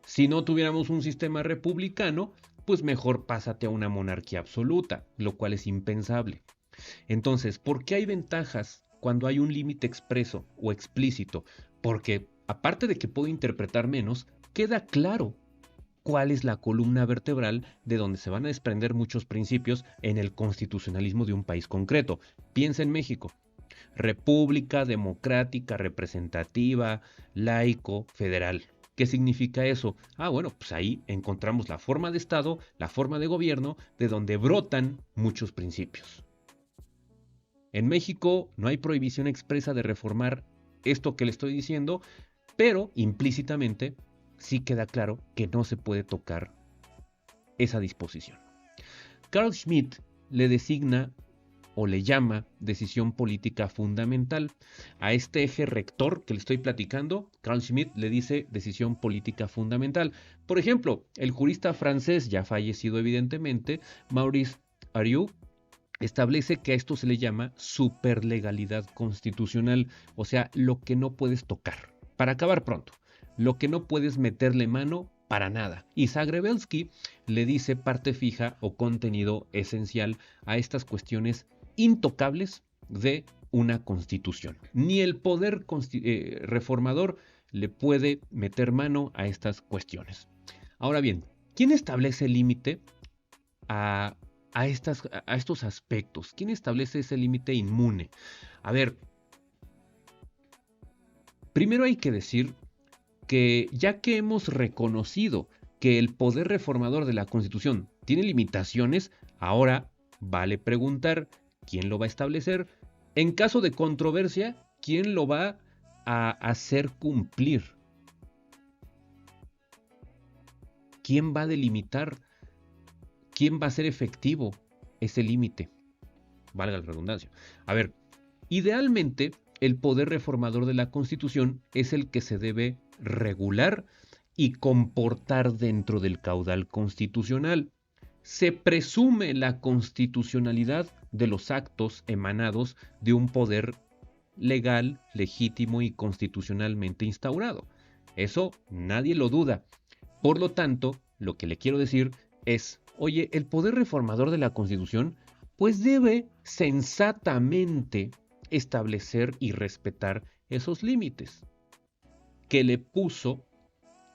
Speaker 1: Si no tuviéramos un sistema republicano, pues mejor pásate a una monarquía absoluta, lo cual es impensable. Entonces, ¿por qué hay ventajas cuando hay un límite expreso o explícito? Porque, aparte de que puedo interpretar menos, queda claro cuál es la columna vertebral de donde se van a desprender muchos principios en el constitucionalismo de un país concreto. Piensa en México. República democrática, representativa, laico, federal. ¿Qué significa eso? Ah, bueno, pues ahí encontramos la forma de Estado, la forma de gobierno, de donde brotan muchos principios. En México no hay prohibición expresa de reformar esto que le estoy diciendo, pero implícitamente sí queda claro que no se puede tocar esa disposición. Carl Schmitt le designa o le llama decisión política fundamental. A este eje rector que le estoy platicando, Carl Schmitt le dice decisión política fundamental. Por ejemplo, el jurista francés, ya fallecido evidentemente, Maurice Harieu, establece que a esto se le llama superlegalidad constitucional, o sea, lo que no puedes tocar. Para acabar pronto, lo que no puedes meterle mano para nada. Y Zagrebelsky le dice parte fija o contenido esencial a estas cuestiones intocables de una constitución. Ni el poder reformador le puede meter mano a estas cuestiones. Ahora bien, ¿quién establece el límite a estos aspectos? ¿Quién establece ese límite inmune? A ver, primero hay que decir que ya que hemos reconocido que el poder reformador de la Constitución tiene limitaciones, ahora vale preguntar quién lo va a establecer. En caso de controversia, ¿quién lo va a hacer cumplir? ¿Quién va a delimitar? ¿Quién va a hacer efectivo ese límite? Valga la redundancia. A ver, idealmente el poder reformador de la Constitución es el que se debe regular y comportar dentro del caudal constitucional. Se presume la constitucionalidad de los actos emanados de un poder legal, legítimo y constitucionalmente instaurado. Eso nadie lo duda. Por lo tanto, lo que le quiero decir es, oye, el poder reformador de la Constitución pues debe sensatamente establecer y respetar esos límites que le puso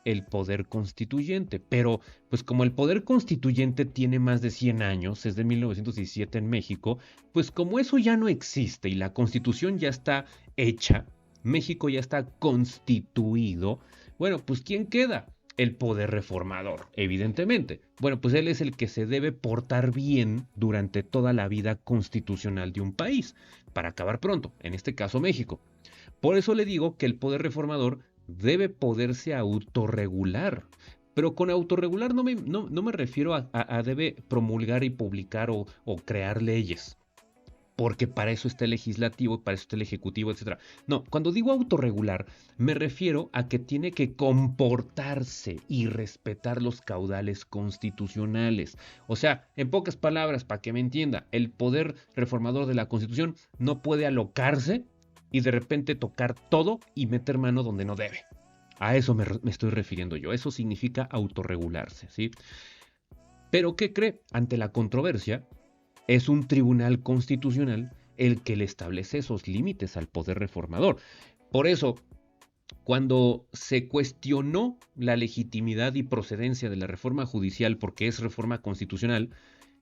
Speaker 1: el poder constituyente. Pero, pues como el poder constituyente tiene más de 100 años, es de 1917 en México, pues como eso ya no existe y la constitución ya está hecha, México ya está constituido, bueno, pues ¿quién queda? El poder reformador, evidentemente. Bueno, pues él es el que se debe portar bien durante toda la vida constitucional de un país, para acabar pronto, en este caso México. Por eso le digo que el poder reformador debe poderse autorregular. Pero con autorregular no me refiero a debe promulgar y publicar o crear leyes. Porque para eso está el legislativo, para eso está el ejecutivo, etc. No, cuando digo autorregular, me refiero a que tiene que comportarse y respetar los caudales constitucionales. O sea, en pocas palabras, para que me entienda, el poder reformador de la Constitución no puede alocarse y de repente tocar todo y meter mano donde no debe. A eso me estoy refiriendo yo. Eso significa autorregularse, ¿sí? Pero ¿qué cree? Ante la controversia, es un tribunal constitucional el que le establece esos límites al poder reformador. Por eso, cuando se cuestionó la legitimidad y procedencia de la reforma judicial porque es reforma constitucional,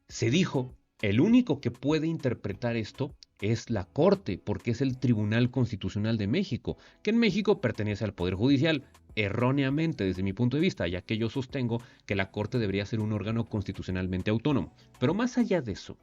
Speaker 1: se dijo, el único que puede interpretar esto es la Corte, porque es el Tribunal Constitucional de México, que en México pertenece al Poder Judicial, erróneamente desde mi punto de vista, ya que yo sostengo que la Corte debería ser un órgano constitucionalmente autónomo. Pero más allá de eso,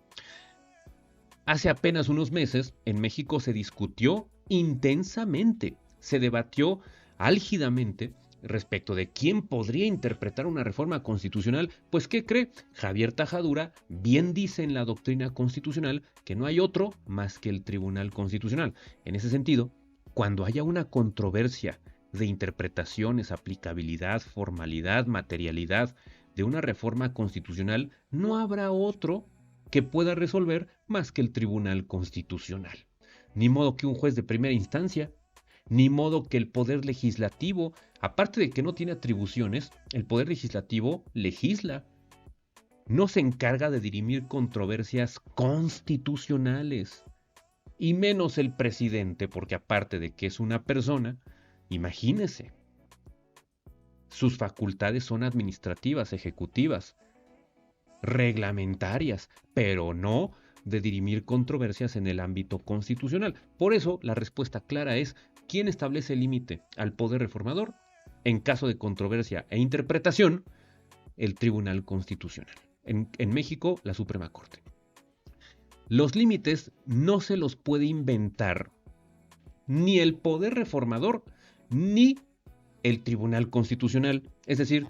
Speaker 1: hace apenas unos meses en México se discutió intensamente, se debatió álgidamente respecto de quién podría interpretar una reforma constitucional, pues ¿qué cree? Javier Tajadura bien dice en la doctrina constitucional que no hay otro más que el Tribunal Constitucional. En ese sentido, cuando haya una controversia de interpretaciones, aplicabilidad, formalidad, materialidad de una reforma constitucional, no habrá otro que pueda resolver más que el Tribunal Constitucional. Ni modo que un juez de primera instancia, ni modo que el poder legislativo, aparte de que no tiene atribuciones, el poder legislativo legisla, no se encarga de dirimir controversias constitucionales, y menos el presidente, porque aparte de que es una persona, imagínese, sus facultades son administrativas, ejecutivas, reglamentarias, pero no de dirimir controversias en el ámbito constitucional. Por eso, la respuesta clara es: ¿quién establece el límite al poder reformador? En caso de controversia e interpretación, el Tribunal Constitucional. En México, la Suprema Corte. Los límites no se los puede inventar ni el poder reformador ni el Tribunal Constitucional. Es decir,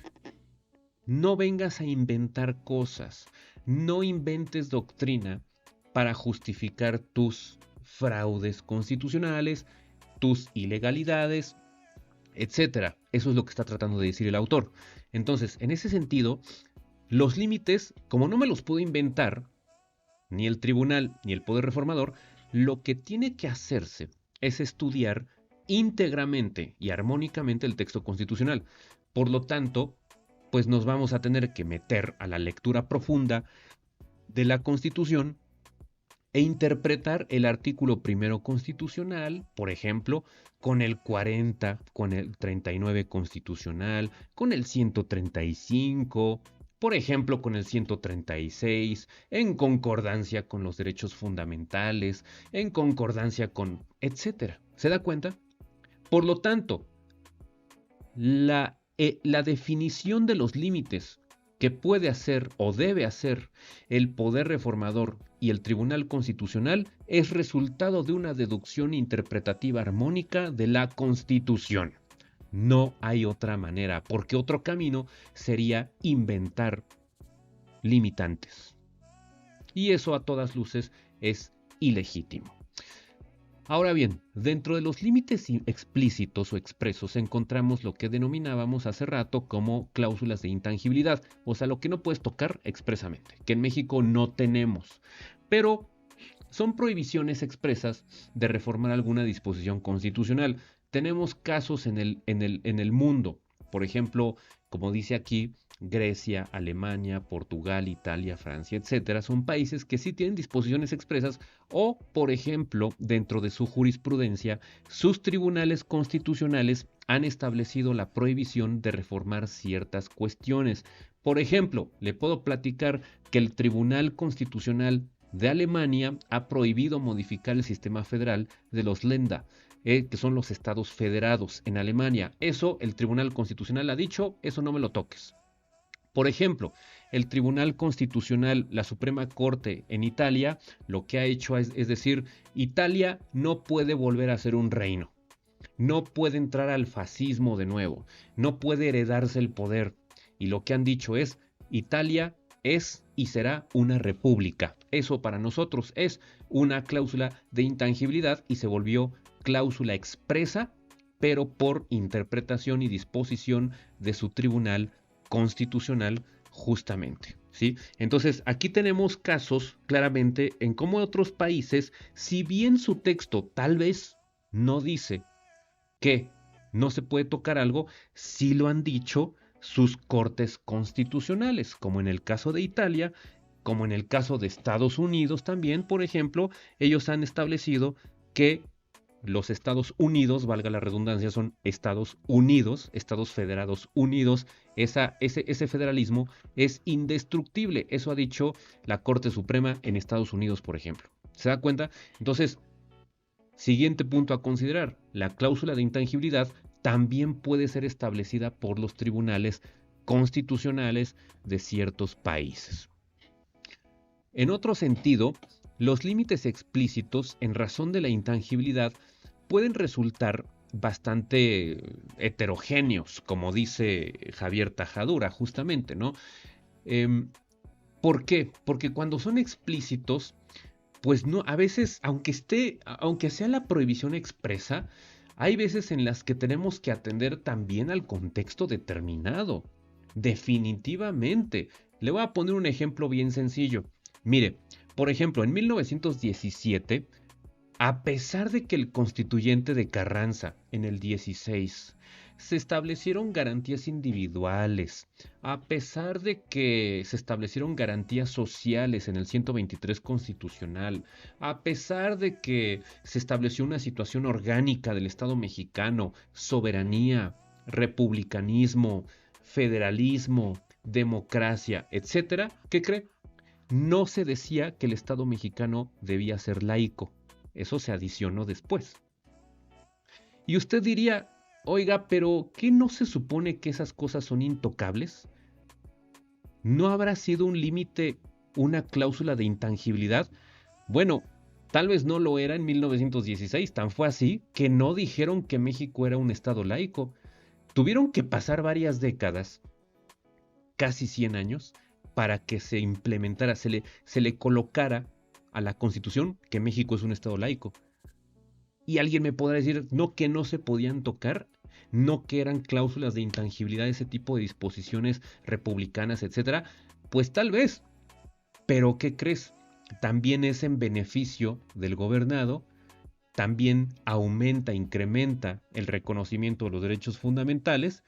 Speaker 1: no vengas a inventar cosas, no inventes doctrina para justificar tus fraudes constitucionales, tus ilegalidades, etcétera. Eso es lo que está tratando de decir el autor. Entonces, en ese sentido, los límites, como no me los puedo inventar, ni el tribunal ni el poder reformador, lo que tiene que hacerse es estudiar íntegramente y armónicamente el texto constitucional. Por lo tanto, pues nos vamos a tener que meter a la lectura profunda de la Constitución e interpretar el artículo primero constitucional, por ejemplo, con el 40, con el 39 constitucional, con el 135, por ejemplo, con el 136, en concordancia con los derechos fundamentales, en concordancia con, etcétera. ¿Se da cuenta? Por lo tanto, la definición de los límites que puede hacer o debe hacer el poder reformador y el Tribunal Constitucional es resultado de una deducción interpretativa armónica de la Constitución. No hay otra manera, porque otro camino sería inventar limitantes. Y eso a todas luces es ilegítimo. Ahora bien, dentro de los límites explícitos o expresos encontramos lo que denominábamos hace rato como cláusulas de intangibilidad, o sea, lo que no puedes tocar expresamente, que en México no tenemos, pero son prohibiciones expresas de reformar alguna disposición constitucional. Tenemos casos en el mundo, por ejemplo, como dice aquí, Grecia, Alemania, Portugal, Italia, Francia, etcétera, son países que sí tienen disposiciones expresas o, por ejemplo, dentro de su jurisprudencia, sus tribunales constitucionales han establecido la prohibición de reformar ciertas cuestiones. Por ejemplo, le puedo platicar que el Tribunal Constitucional de Alemania ha prohibido modificar el sistema federal de los Länder, que son los estados federados en Alemania. Eso el Tribunal Constitucional ha dicho, eso no me lo toques. Por ejemplo, el Tribunal Constitucional, la Suprema Corte en Italia, lo que ha hecho es decir, Italia no puede volver a ser un reino, no puede entrar al fascismo de nuevo, no puede heredarse el poder. Y lo que han dicho es, Italia es y será una república. Eso para nosotros es una cláusula de intangibilidad y se volvió cláusula expresa, pero por interpretación y disposición de su tribunal constitucional justamente. ¿Sí? Entonces, aquí tenemos casos claramente en cómo otros países, si bien su texto tal vez no dice que no se puede tocar algo, sí lo han dicho sus cortes constitucionales, como en el caso de Italia, como en el caso de Estados Unidos también, por ejemplo, ellos han establecido que los Estados Unidos, valga la redundancia, son Estados Unidos, Estados Federados Unidos. Ese federalismo es indestructible. Eso ha dicho la Corte Suprema en Estados Unidos, por ejemplo. ¿Se da cuenta? Entonces, siguiente punto a considerar, la cláusula de intangibilidad también puede ser establecida por los tribunales constitucionales de ciertos países. En otro sentido, los límites explícitos en razón de la intangibilidad pueden resultar bastante heterogéneos, como dice Javier Tajadura, justamente, ¿no? ¿Por qué? Porque cuando son explícitos, pues no, a veces, aunque sea la prohibición expresa, hay veces en las que tenemos que atender también al contexto determinado. Definitivamente. Le voy a poner un ejemplo bien sencillo. Mire, por ejemplo, en 1917, a pesar de que el constituyente de Carranza en el 16 se establecieron garantías individuales, a pesar de que se establecieron garantías sociales en el 123 constitucional, a pesar de que se estableció una situación orgánica del Estado mexicano, soberanía, republicanismo, federalismo, democracia, etcétera, ¿qué cree? No se decía que el Estado mexicano debía ser laico. Eso se adicionó después. Y usted diría, oiga, pero ¿qué no se supone que esas cosas son intocables? ¿No habrá sido un límite, una cláusula de intangibilidad? Bueno, tal vez no lo era en 1916, tan fue así que no dijeron que México era un estado laico. Tuvieron que pasar varias décadas, casi 100 años, para que se implementara, se le colocara a la Constitución que México es un estado laico. Y alguien me podrá decir, no, que no se podían tocar, no que eran cláusulas de intangibilidad, ese tipo de disposiciones republicanas, etcétera. Pues tal vez, pero ¿qué crees? También es en beneficio del gobernado, también aumenta, incrementa el reconocimiento de los derechos fundamentales,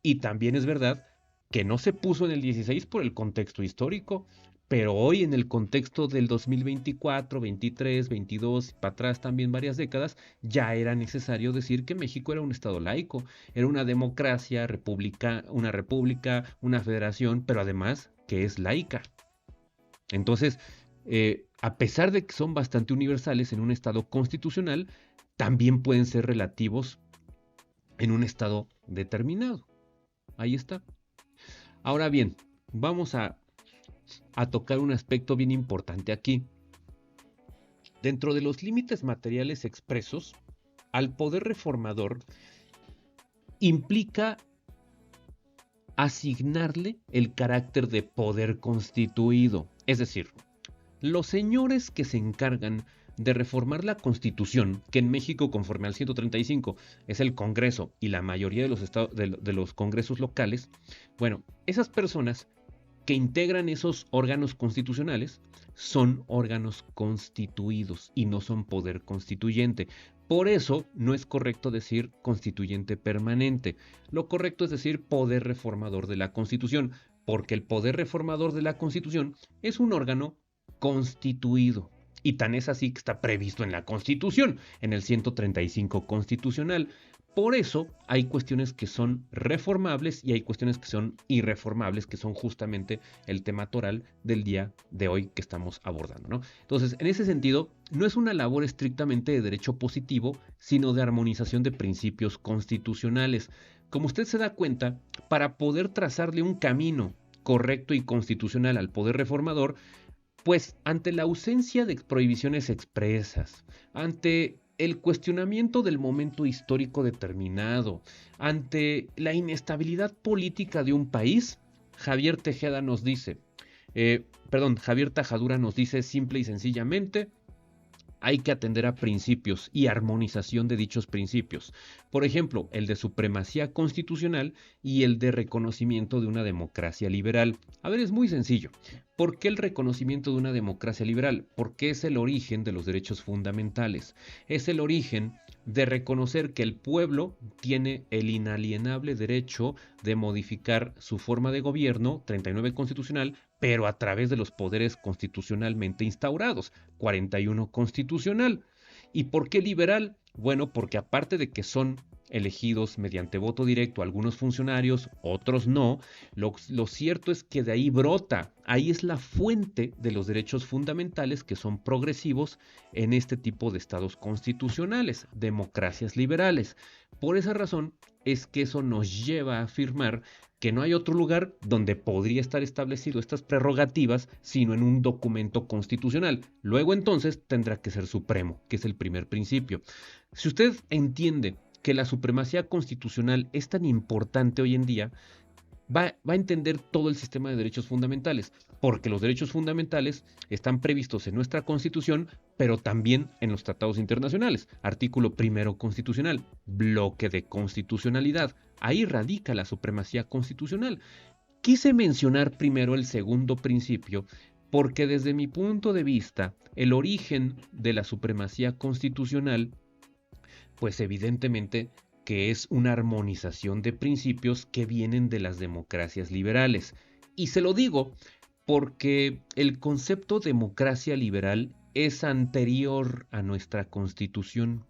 Speaker 1: y también es verdad que no se puso en el 16 por el contexto histórico, pero hoy en el contexto del 2024, 23, 22, para atrás también varias décadas, ya era necesario decir que México era un estado laico, era una democracia, una república, una federación, pero además que es laica. Entonces, a pesar de que son bastante universales en un estado constitucional, también pueden ser relativos en un estado determinado. Ahí está. Ahora bien, vamos a tocar un aspecto bien importante aquí. Dentro de los límites materiales expresos, al poder reformador implica asignarle el carácter de poder constituido. Es decir, los señores que se encargan de reformar la Constitución, que en México, conforme al 135, es el Congreso y la mayoría de los, de los congresos locales, bueno, esas personas que integran esos órganos constitucionales son órganos constituidos y no son poder constituyente. Por eso no es correcto decir constituyente permanente. Lo correcto es decir poder reformador de la Constitución, porque el poder reformador de la Constitución es un órgano constituido. Y tan es así que está previsto en la Constitución, en el 135 constitucional. Por eso hay cuestiones que son reformables y hay cuestiones que son irreformables, que son justamente el tema toral del día de hoy que estamos abordando, ¿no? Entonces, en ese sentido, no es una labor estrictamente de derecho positivo, sino de armonización de principios constitucionales. Como usted se da cuenta, para poder trazarle un camino correcto y constitucional al poder reformador, pues ante la ausencia de prohibiciones expresas, ante el cuestionamiento del momento histórico determinado, ante la inestabilidad política de un país, Javier Tejeda nos dice, Javier Tajadura nos dice simple y sencillamente, hay que atender a principios y armonización de dichos principios. Por ejemplo, el de supremacía constitucional y el de reconocimiento de una democracia liberal. A ver, es muy sencillo. ¿Por qué el reconocimiento de una democracia liberal? Porque es el origen de los derechos fundamentales. Es el origen de reconocer que el pueblo tiene el inalienable derecho de modificar su forma de gobierno, 39 constitucional, pero a través de los poderes constitucionalmente instaurados, 41 constitucional. ¿Y por qué liberal? Bueno, porque aparte de que son elegidos mediante voto directo algunos funcionarios, otros no, lo cierto es que de ahí brota, ahí es la fuente de los derechos fundamentales que son progresivos en este tipo de estados constitucionales, democracias liberales. Por esa razón es que eso nos lleva a afirmar que no hay otro lugar donde podría estar establecido estas prerrogativas sino en un documento constitucional. Luego entonces tendrá que ser supremo, que es el primer principio. Si usted entiende que la supremacía constitucional es tan importante hoy en día, va a entender todo el sistema de derechos fundamentales, porque los derechos fundamentales están previstos en nuestra Constitución, pero también en los tratados internacionales. Artículo primero constitucional, bloque de constitucionalidad. Ahí radica la supremacía constitucional. Quise mencionar primero el segundo principio, porque desde mi punto de vista, el origen de la supremacía constitucional, pues evidentemente que es una armonización de principios que vienen de las democracias liberales. Y se lo digo porque el concepto democracia liberal es anterior a nuestra Constitución.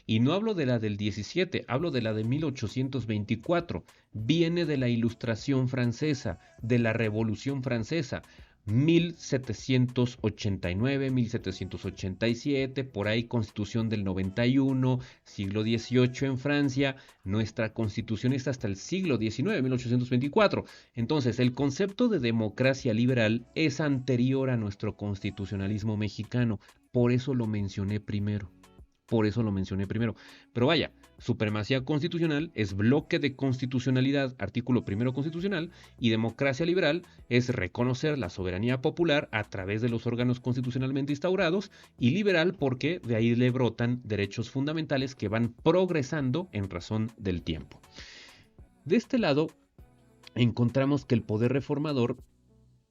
Speaker 1: Y no hablo de la del 17, hablo de la de 1824. Viene de la Ilustración francesa, de la Revolución francesa. 1789, 1787, por ahí Constitución del 91, siglo XVIII en Francia, nuestra Constitución está hasta el siglo XIX, 1824. Entonces, el concepto de democracia liberal es anterior a nuestro constitucionalismo mexicano, por eso lo mencioné primero. Pero vaya, supremacía constitucional es bloque de constitucionalidad, artículo primero constitucional, y democracia liberal es reconocer la soberanía popular a través de los órganos constitucionalmente instaurados, y liberal porque de ahí le brotan derechos fundamentales que van progresando en razón del tiempo. De este lado, encontramos que el poder reformador,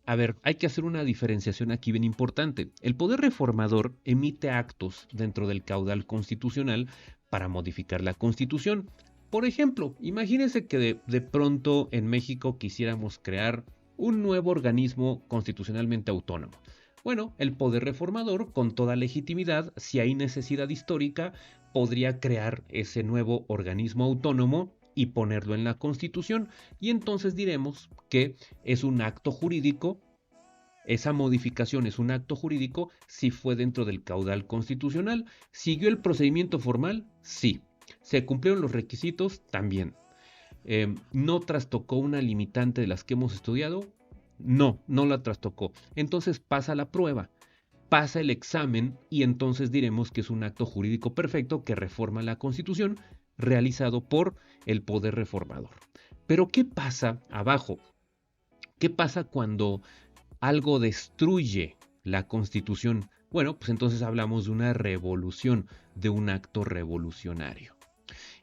Speaker 1: a ver, hay que hacer una diferenciación aquí bien importante. El poder reformador emite actos dentro del caudal constitucional para modificar la Constitución. Por ejemplo, imagínense que de pronto en México quisiéramos crear un nuevo organismo constitucionalmente autónomo. Bueno, el poder reformador, con toda legitimidad, si hay necesidad histórica, podría crear ese nuevo organismo autónomo y ponerlo en la Constitución, y entonces diremos que es un acto jurídico, esa modificación es un acto jurídico si fue dentro del caudal constitucional. ¿Siguió el procedimiento formal? Sí. ¿Se cumplieron los requisitos? También. ¿No trastocó una limitante de las que hemos estudiado? No, no la trastocó. Entonces pasa la prueba, pasa el examen y entonces diremos que es un acto jurídico perfecto que reforma la Constitución realizado por el poder reformador. Pero ¿qué pasa abajo? ¿Qué pasa cuando algo destruye la Constitución? Bueno, pues entonces hablamos de una revolución, de un acto revolucionario.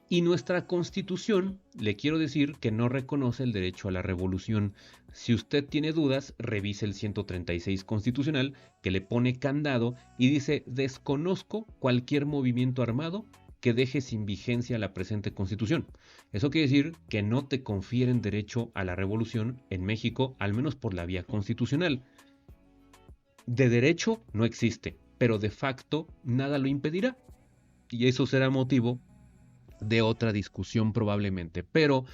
Speaker 1: Y nuestra Constitución, le quiero decir que no reconoce el derecho a la revolución. Si usted tiene dudas, revise el 136 constitucional que le pone candado y dice: desconozco cualquier movimiento armado que deje sin vigencia la presente Constitución. Eso quiere decir que no te confieren derecho a la revolución en México, al menos por la vía constitucional. De derecho no existe, pero de facto nada lo impedirá. Y eso será motivo de otra discusión probablemente. Pero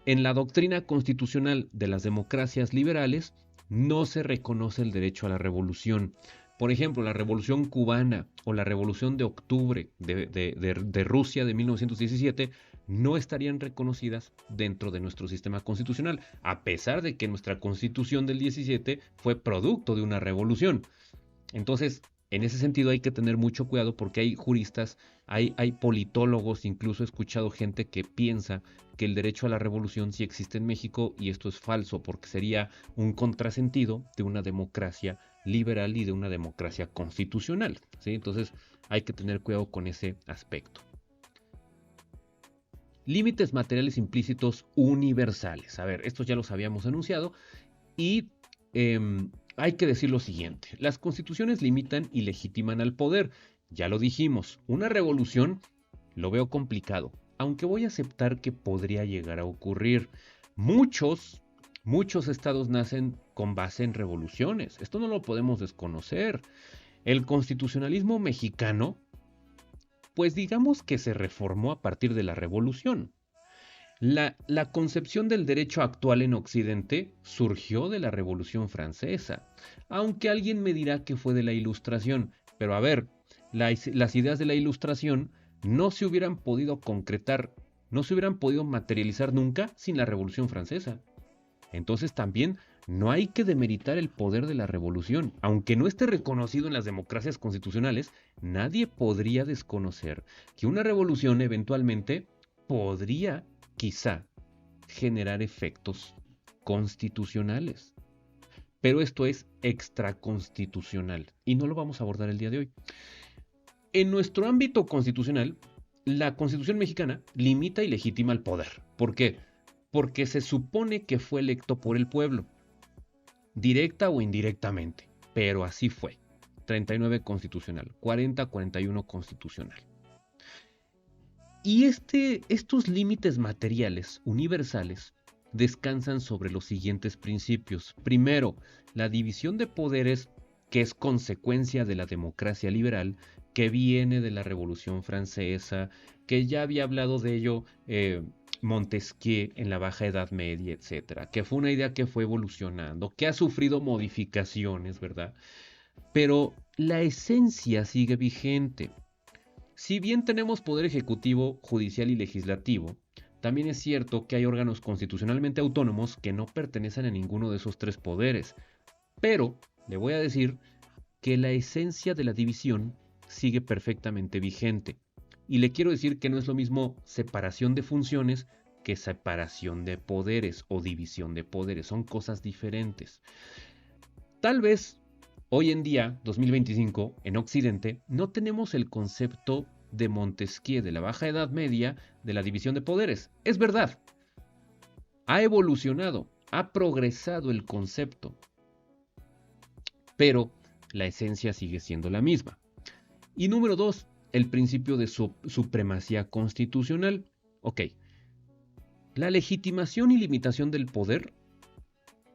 Speaker 1: en la doctrina constitucional de las democracias liberales no se reconoce el derecho a la revolución. Por ejemplo, la Revolución Cubana o la Revolución de Octubre de Rusia de 1917 no estarían reconocidas dentro de nuestro sistema constitucional, a pesar de que nuestra Constitución del 17 fue producto de una revolución. Entonces, en ese sentido hay que tener mucho cuidado porque hay juristas, hay politólogos, incluso he escuchado gente que piensa que el derecho a la revolución sí existe en México, y esto es falso porque sería un contrasentido de una democracia liberal y de una democracia constitucional, ¿sí? Entonces hay que tener cuidado con ese aspecto. Límites materiales implícitos universales. A ver, estos ya los habíamos anunciado y hay que decir lo siguiente: las constituciones limitan y legitiman al poder. Ya lo dijimos, una revolución lo veo complicado, aunque voy a aceptar que podría llegar a ocurrir. Muchos, muchos estados nacen con base en revoluciones. Esto no lo podemos desconocer. El constitucionalismo mexicano, pues digamos que se reformó a partir de la revolución. La concepción del derecho actual en Occidente surgió de la Revolución Francesa, aunque alguien me dirá que fue de la Ilustración. Pero a ver, las ideas de la Ilustración no se hubieran podido concretar, no se hubieran podido materializar nunca sin la Revolución Francesa. Entonces también no hay que demeritar el poder de la revolución. Aunque no esté reconocido en las democracias constitucionales, nadie podría desconocer que una revolución eventualmente podría, quizá, generar efectos constitucionales. Pero esto es extraconstitucional y no lo vamos a abordar el día de hoy. En nuestro ámbito constitucional, la Constitución mexicana limita y legitima el poder. ¿Por qué? Porque se supone que fue electo por el pueblo, directa o indirectamente, pero así fue. 39 constitucional, 40-41 constitucional. Y estos límites materiales universales descansan sobre los siguientes principios. Primero, la división de poderes, que es consecuencia de la democracia liberal, que viene de la Revolución Francesa, que ya había hablado de ello Montesquieu en la Baja Edad Media, etcétera, que fue una idea que fue evolucionando, que ha sufrido modificaciones, ¿verdad? Pero la esencia sigue vigente. Si bien tenemos poder ejecutivo, judicial y legislativo, también es cierto que hay órganos constitucionalmente autónomos que no pertenecen a ninguno de esos tres poderes. Pero le voy a decir que la esencia de la división sigue perfectamente vigente. Y le quiero decir que no es lo mismo separación de funciones que separación de poderes o división de poderes. Son cosas diferentes. Tal vez hoy en día, 2025, en Occidente, no tenemos el concepto de Montesquieu de la Baja Edad Media de la división de poderes. Es verdad, ha evolucionado, ha progresado el concepto, pero la esencia sigue siendo la misma. Y número 2, el principio de supremacía constitucional. Ok, la legitimación y limitación del poder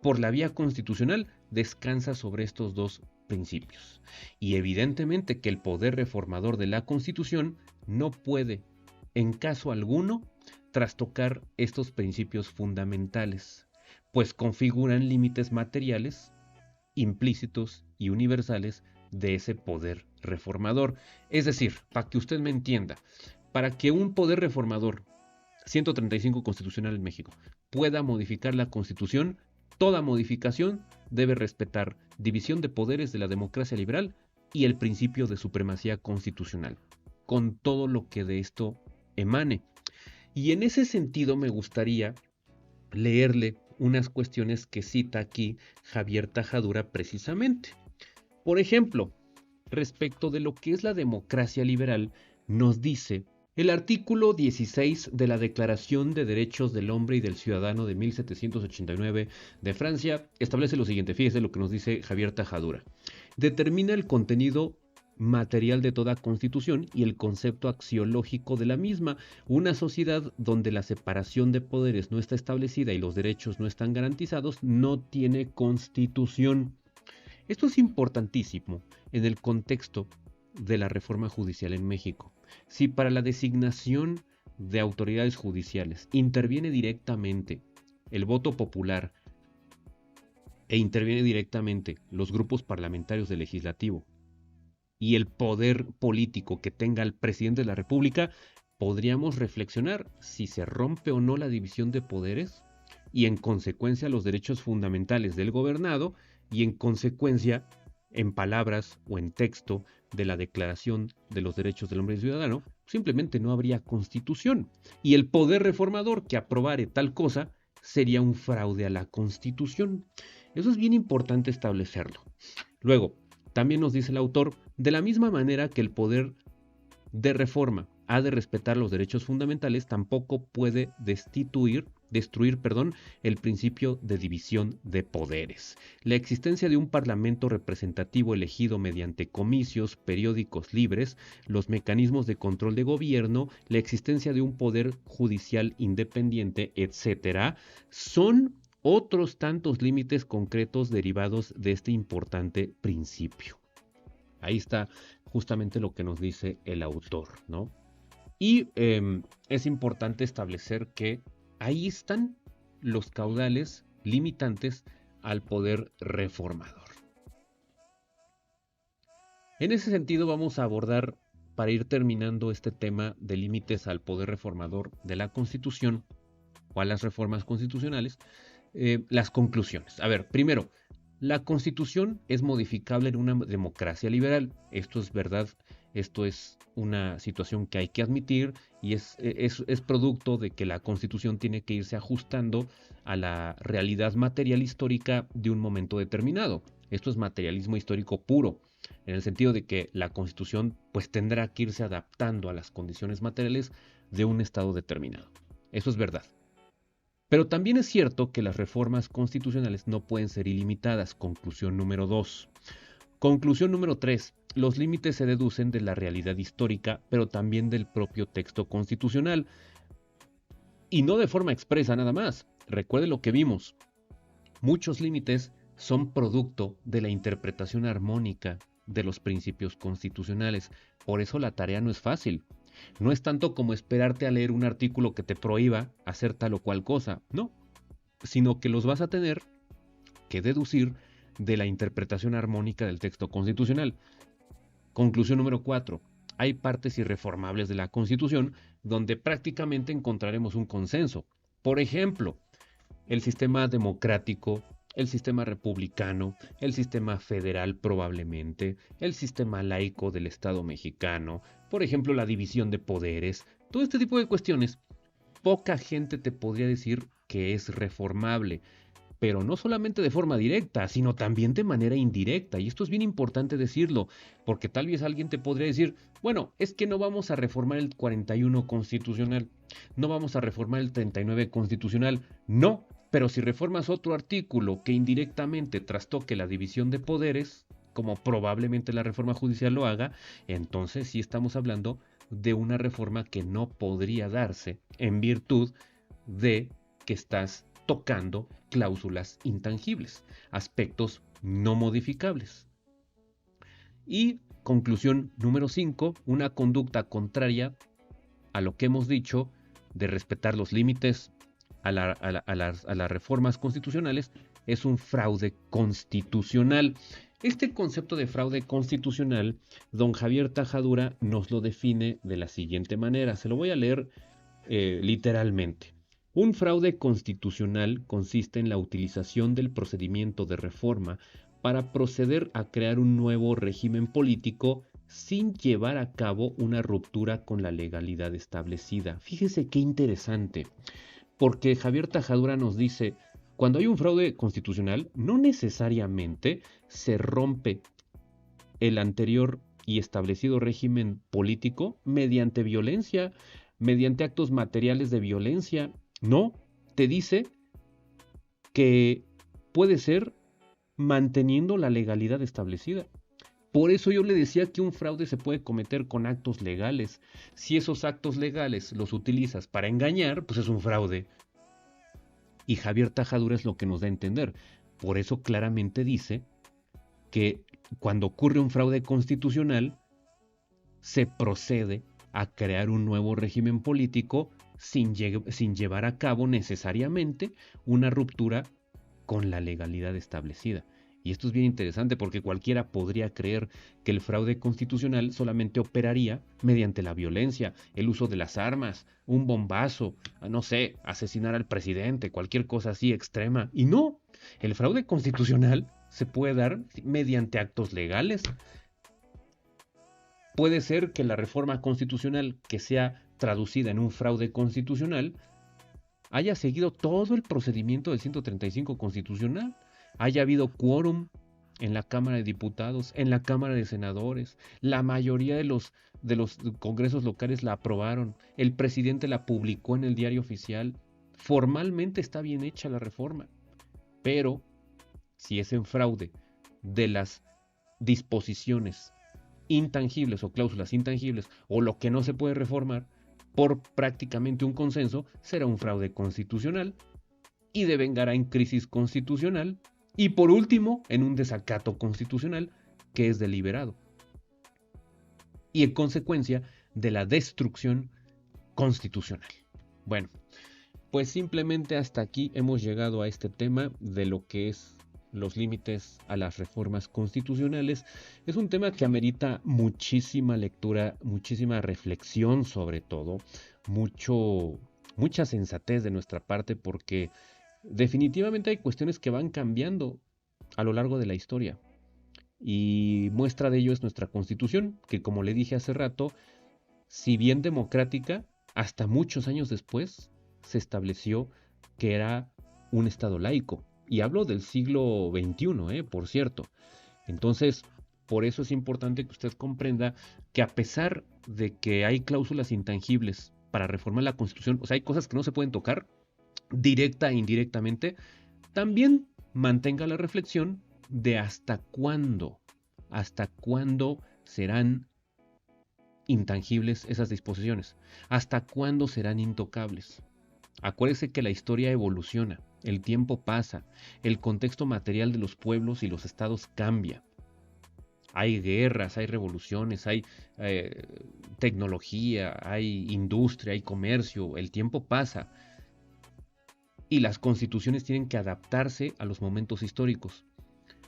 Speaker 1: por la vía constitucional descansa sobre estos dos principios. Y evidentemente que el poder reformador de la Constitución no puede, en caso alguno, trastocar estos principios fundamentales, pues configuran límites materiales, implícitos y universales de ese poder reformador. Es decir, para que usted me entienda, para que un poder reformador, 135 constitucional en México, pueda modificar la Constitución, toda modificación debe respetar división de poderes de la democracia liberal y el principio de supremacía constitucional, con todo lo que de esto emane. Y en ese sentido me gustaría leerle unas cuestiones que cita aquí Javier Tajadura precisamente. Por ejemplo, respecto de lo que es la democracia liberal, nos dice el artículo 16 de la Declaración de Derechos del Hombre y del Ciudadano de 1789 de Francia, establece lo siguiente, fíjese lo que nos dice Javier Tajadura. Determina el contenido material de toda constitución y el concepto axiológico de la misma. Una sociedad donde la separación de poderes no está establecida y los derechos no están garantizados no tiene constitución. Esto es importantísimo en el contexto de la reforma judicial en México. Si para la designación de autoridades judiciales interviene directamente el voto popular e interviene directamente los grupos parlamentarios del legislativo y el poder político que tenga el presidente de la República, podríamos reflexionar si se rompe o no la división de poderes y en consecuencia los derechos fundamentales del gobernado y en consecuencia, en palabras o en texto de la Declaración de los Derechos del Hombre y Ciudadano, simplemente no habría constitución. Y el poder reformador que aprobare tal cosa sería un fraude a la Constitución. Eso es bien importante establecerlo. Luego, también nos dice el autor, de la misma manera que el poder de reforma ha de respetar los derechos fundamentales, tampoco puede destruir el principio de división de poderes. La existencia de un parlamento representativo elegido mediante comicios periódicos libres, los mecanismos de control de gobierno, la existencia de un poder judicial independiente, etc., son otros tantos límites concretos derivados de este importante principio. Ahí está justamente lo que nos dice el autor, ¿no? Y es importante establecer que ahí están los caudales limitantes al poder reformador. En ese sentido vamos a abordar, para ir terminando este tema de límites al poder reformador de la Constitución o a las reformas constitucionales, las conclusiones. A ver, primero, la Constitución es modificable en una democracia liberal. Esto es verdad, esto es una situación que hay que admitir y es producto de que la Constitución tiene que irse ajustando a la realidad material histórica de un momento determinado. Esto es materialismo histórico puro, en el sentido de que la Constitución pues tendrá que irse adaptando a las condiciones materiales de un estado determinado. Eso es verdad. Pero también es cierto que las reformas constitucionales no pueden ser ilimitadas. Conclusión número 2. Conclusión número 3. Los límites se deducen de la realidad histórica, pero también del propio texto constitucional. Y no de forma expresa nada más. Recuerde lo que vimos. Muchos límites son producto de la interpretación armónica de los principios constitucionales. Por eso la tarea no es fácil. No es tanto como esperarte a leer un artículo que te prohíba hacer tal o cual cosa, no, sino que los vas a tener que deducir de la interpretación armónica del texto constitucional. Conclusión número 4. Hay partes irreformables de la Constitución donde prácticamente encontraremos un consenso. Por ejemplo, el sistema democrático, el sistema republicano, el sistema federal probablemente, el sistema laico del Estado mexicano, por ejemplo la división de poderes, todo este tipo de cuestiones, poca gente te podría decir que es reformable, pero no solamente de forma directa, sino también de manera indirecta, y esto es bien importante decirlo, porque tal vez alguien te podría decir, bueno, es que no vamos a reformar el 41 constitucional, no vamos a reformar el 39 constitucional, no. Pero si reformas otro artículo que indirectamente trastoque la división de poderes, como probablemente la reforma judicial lo haga, entonces sí estamos hablando de una reforma que no podría darse en virtud de que estás tocando cláusulas intangibles, aspectos no modificables. Y conclusión número 5, una conducta contraria a lo que hemos dicho de respetar los límites a las reformas constitucionales es un fraude constitucional. Este concepto de fraude constitucional, don Javier Tajadura nos lo define de la siguiente manera. Se lo voy a leer literalmente. Un fraude constitucional consiste en la utilización del procedimiento de reforma para proceder a crear un nuevo régimen político sin llevar a cabo una ruptura con la legalidad establecida. Fíjese qué interesante. Porque Javier Tajadura nos dice, cuando hay un fraude constitucional, no necesariamente se rompe el anterior y establecido régimen político mediante violencia, mediante actos materiales de violencia. No, te dice que puede ser manteniendo la legalidad establecida. Por eso yo le decía que un fraude se puede cometer con actos legales. Si esos actos legales los utilizas para engañar, pues es un fraude. Y Javier Tajadura es lo que nos da a entender. Por eso claramente dice que cuando ocurre un fraude constitucional, se procede a crear un nuevo régimen político sin llevar a cabo necesariamente una ruptura con la legalidad establecida. Y esto es bien interesante porque cualquiera podría creer que el fraude constitucional solamente operaría mediante la violencia, el uso de las armas, un bombazo, no sé, asesinar al presidente, cualquier cosa así extrema. Y no, el fraude constitucional se puede dar mediante actos legales. Puede ser que la reforma constitucional que sea traducida en un fraude constitucional haya seguido todo el procedimiento del 135 constitucional, haya habido quórum en la Cámara de Diputados, en la Cámara de Senadores, la mayoría de los congresos locales la aprobaron, el presidente la publicó en el diario oficial, formalmente está bien hecha la reforma, pero si es en fraude de las disposiciones intangibles o cláusulas intangibles o lo que no se puede reformar por prácticamente un consenso, será un fraude constitucional y devengará en crisis constitucional y por último en un desacato constitucional que es deliberado y en consecuencia de la destrucción constitucional. Bueno, pues simplemente hasta aquí hemos llegado a este tema de lo que es los límites a las reformas constitucionales. Es un tema que amerita muchísima lectura, muchísima reflexión sobre todo, mucha sensatez de nuestra parte porque definitivamente hay cuestiones que van cambiando a lo largo de la historia. Y muestra de ello es nuestra Constitución, que como le dije hace rato, si bien democrática, hasta muchos años después se estableció que era un Estado laico. Y hablo del siglo XXI, por cierto. Entonces, por eso es importante que usted comprenda que a pesar de que hay cláusulas intangibles para reformar la Constitución, o sea, hay cosas que no se pueden tocar, directa e indirectamente, también mantenga la reflexión de hasta cuándo serán intangibles esas disposiciones, hasta cuándo serán intocables. Acuérdese que la historia evoluciona, el tiempo pasa, el contexto material de los pueblos y los estados cambia. Hay guerras, hay revoluciones, hay tecnología, hay industria, hay comercio, el tiempo pasa. Y las constituciones tienen que adaptarse a los momentos históricos.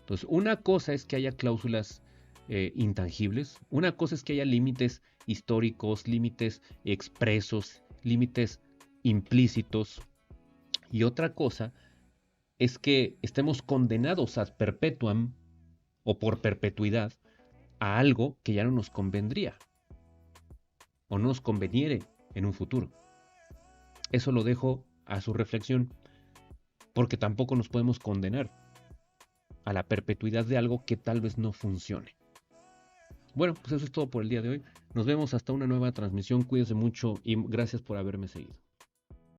Speaker 1: Entonces, una cosa es que haya cláusulas intangibles, una cosa es que haya límites históricos, límites expresos, límites implícitos, y otra cosa es que estemos condenados ad perpetuam o por perpetuidad a algo que ya no nos convendría o no nos conveniere en un futuro. Eso lo dejo a su reflexión, porque tampoco nos podemos condenar a la perpetuidad de algo que tal vez no funcione. Bueno, pues eso es todo por el día de hoy. Nos vemos hasta una nueva transmisión. Cuídense mucho y gracias por haberme seguido.